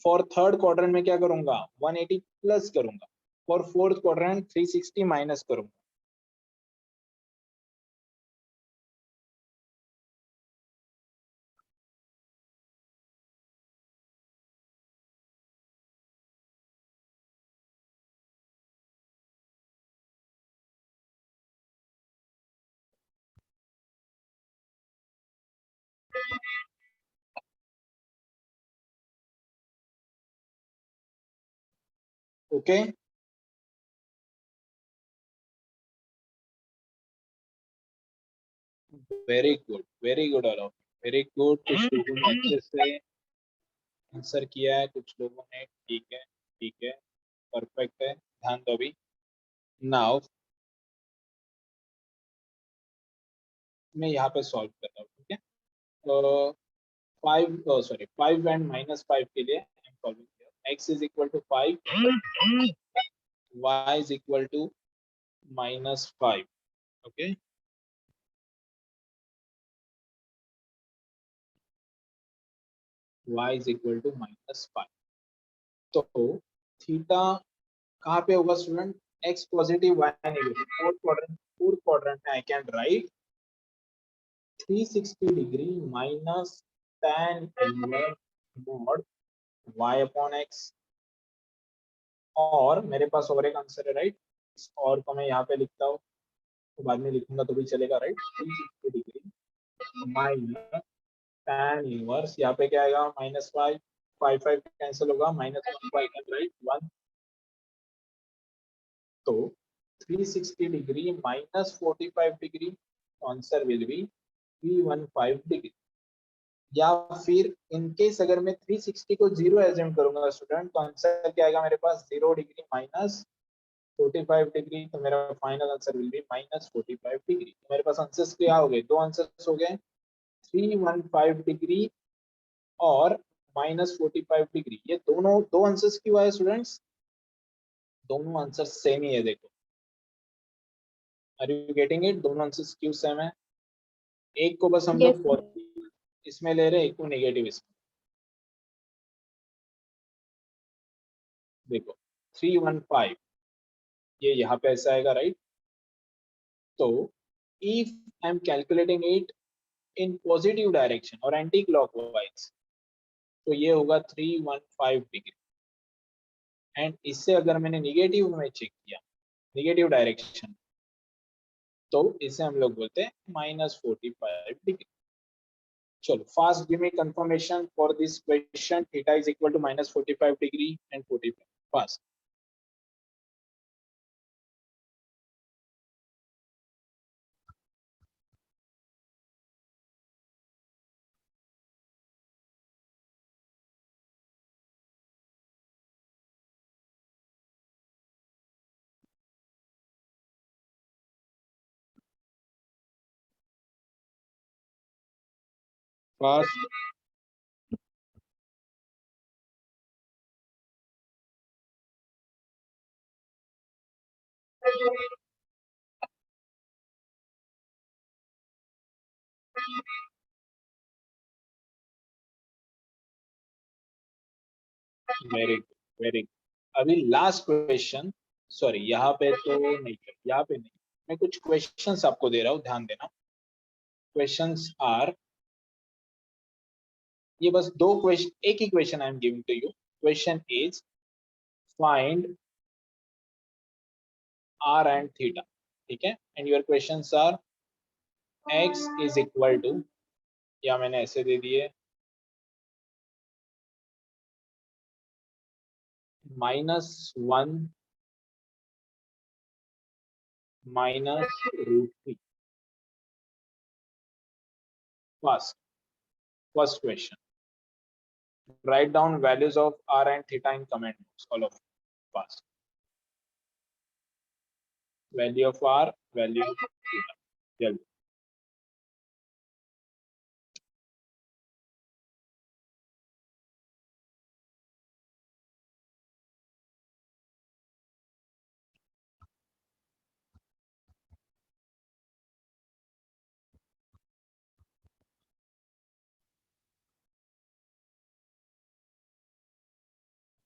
फॉर थर्ड क्वाड्रेंट में क्या करूंगा, 180 प्लस करूंगा. फॉर फोर्थ क्वाड्रेंट 360 माइनस करूंगा. Okay, very good all of, very good. कुछ लोगों ने अच्छे से आंसर किया है, कुछ लोगों ने, ठीक है, परफेक्ट है। ध्यान दो अभी। नाउ मैं यहाँ पे सॉल्व कर रहा हूँ, ठीक है। तो 5 एंड -5 के लिए I'm solving here. X is equal to 5, y is equal to -5. Okay. Y is equal to -5. तो थीटा कहाँ पे होगा student? X positive, y negative. Fourth quadrant में I can write 360 degree minus tan inverse mod y upon x। और मेरे पास और एक answer है, राइट। और को मैं यहाँ पे लिखता हूँ, तो बाद में लिखूंगा तो भी चलेगा, right. 360 degree minus tan inverse, यहाँ पे क्या आएगा? -5, 5 कैंसिल होगा, -1 राइट 1। तो 360 degree minus 45 degree, answer will B 315 degree. या फिर इनकेस अगर मैं 360 को 0 एज्यूम करूंगा स्टूडेंट, तो आंसर क्या आएगा मेरे पास? 0 डिग्री माइनस 45 डिग्री। तो मेरा final answer will B -45 degree. तो मेरे पास आंसर्स क्या हो गए? दो आंसर्स हो गए, 315 डिग्री और -45 डिग्री। ये दोनों दो आंसर्स क्यों आए स्टूडेंट्स? दोनों आंसर सेम ही है, देखो। Are you getting it? दोनों आंसर्स क्यों सेम है? एक को बस हम Yes, लोग sir. पॉजिटिव इसमें ले रहे हैं, एक को नेगेटिव इसमें। देखो 315 ये यहाँ पे ऐसा आएगा, राइट। तो if I am calculating it in positive direction और एंटी क्लॉकवाइज, तो ये होगा 315 डिग्री। एंड इससे अगर मैंने निगेटिव में चेक किया, निगेटिव डायरेक्शन, तो इसे हम लोग बोलते हैं -45 डिग्री। चलो fast give me confirmation for this question. Theta is equal to -45 degree and 45 fast. Fast. Very good, very good. अभी लास्ट क्वेश्चन, सॉरी यहाँ पे तो नहीं, यहाँ पे नहीं, मैं कुछ क्वेश्चंस आपको दे रहा हूँ, ध्यान देना। क्वेश्चंस आर, ये बस दो क्वेश्चन, एक ही question I am giving to you. Question is find r and theta, ठीक है। And your questions are x is equal to, या मैंने ऐसे दे दिए, -1 -√3। First question, write down values of r and theta in comment box, all of you. Fast. Value of r, value of theta. जल्दी।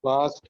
Fast.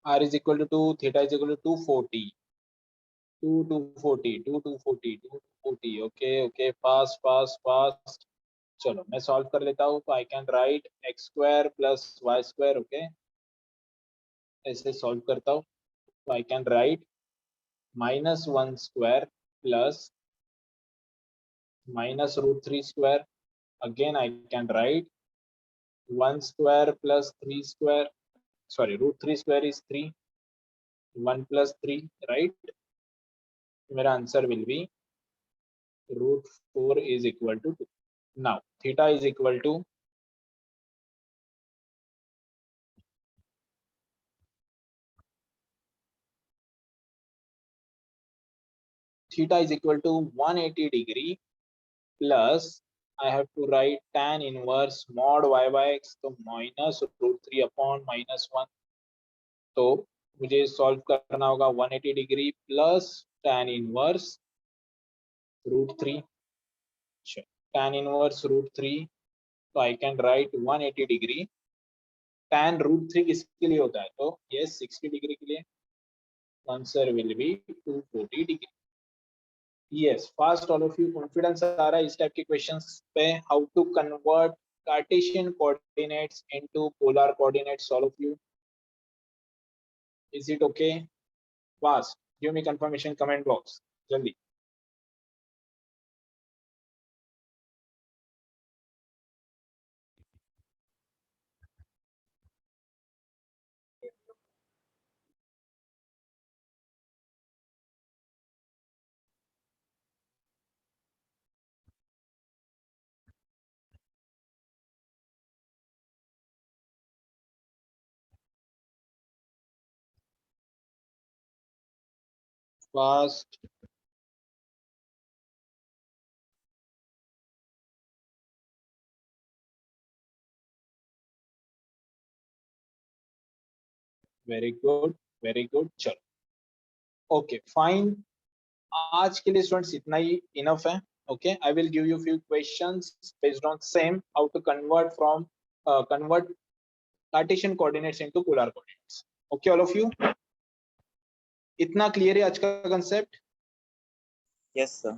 r is equal to 2, theta is equal to 240, 240, 240, 240. Okay, fast. चलो मैं solve कर लेता हूँ. तो I can right x square plus y square. Okay, ऐसे solve करता हूँ. तो I can right -1 square plus -√3 square. Again I can right 1 square plus 3 square. Sorry, √3 square is 3, 1 plus 3, right? मेरा answer will be √4 is equal to 2. Now theta is equal to theta is equal to 180 degree plus I have to write tan inverse mod y by x, तो minus √3 upon -1. तो मुझे solve करना होगा 180 degree plus tan inverse √3. tan inverse √3, तो I can write 180 degree. tan √3 किसके लिए होता है? तो यस 60 डिग्री के लिए. Answer will be 240 degree. Yes, fast all of you. Confidence आ रहा है इस टाइप के क्वेश्चंस पे. How to convert Cartesian coordinates into polar coordinates, all of you. Is it okay? Fast, give me confirmation comment box जल्दी. Fast. Very good, very good. चलो okay fine. आज के लिए स्टूडेंट्स इतना ही इनफ है. Okay, I will give you few questions based on same how to convert Cartesian coordinates into polar coordinates. Okay all of you, इतना clear है आज का कंसेप्ट? Yes, sir.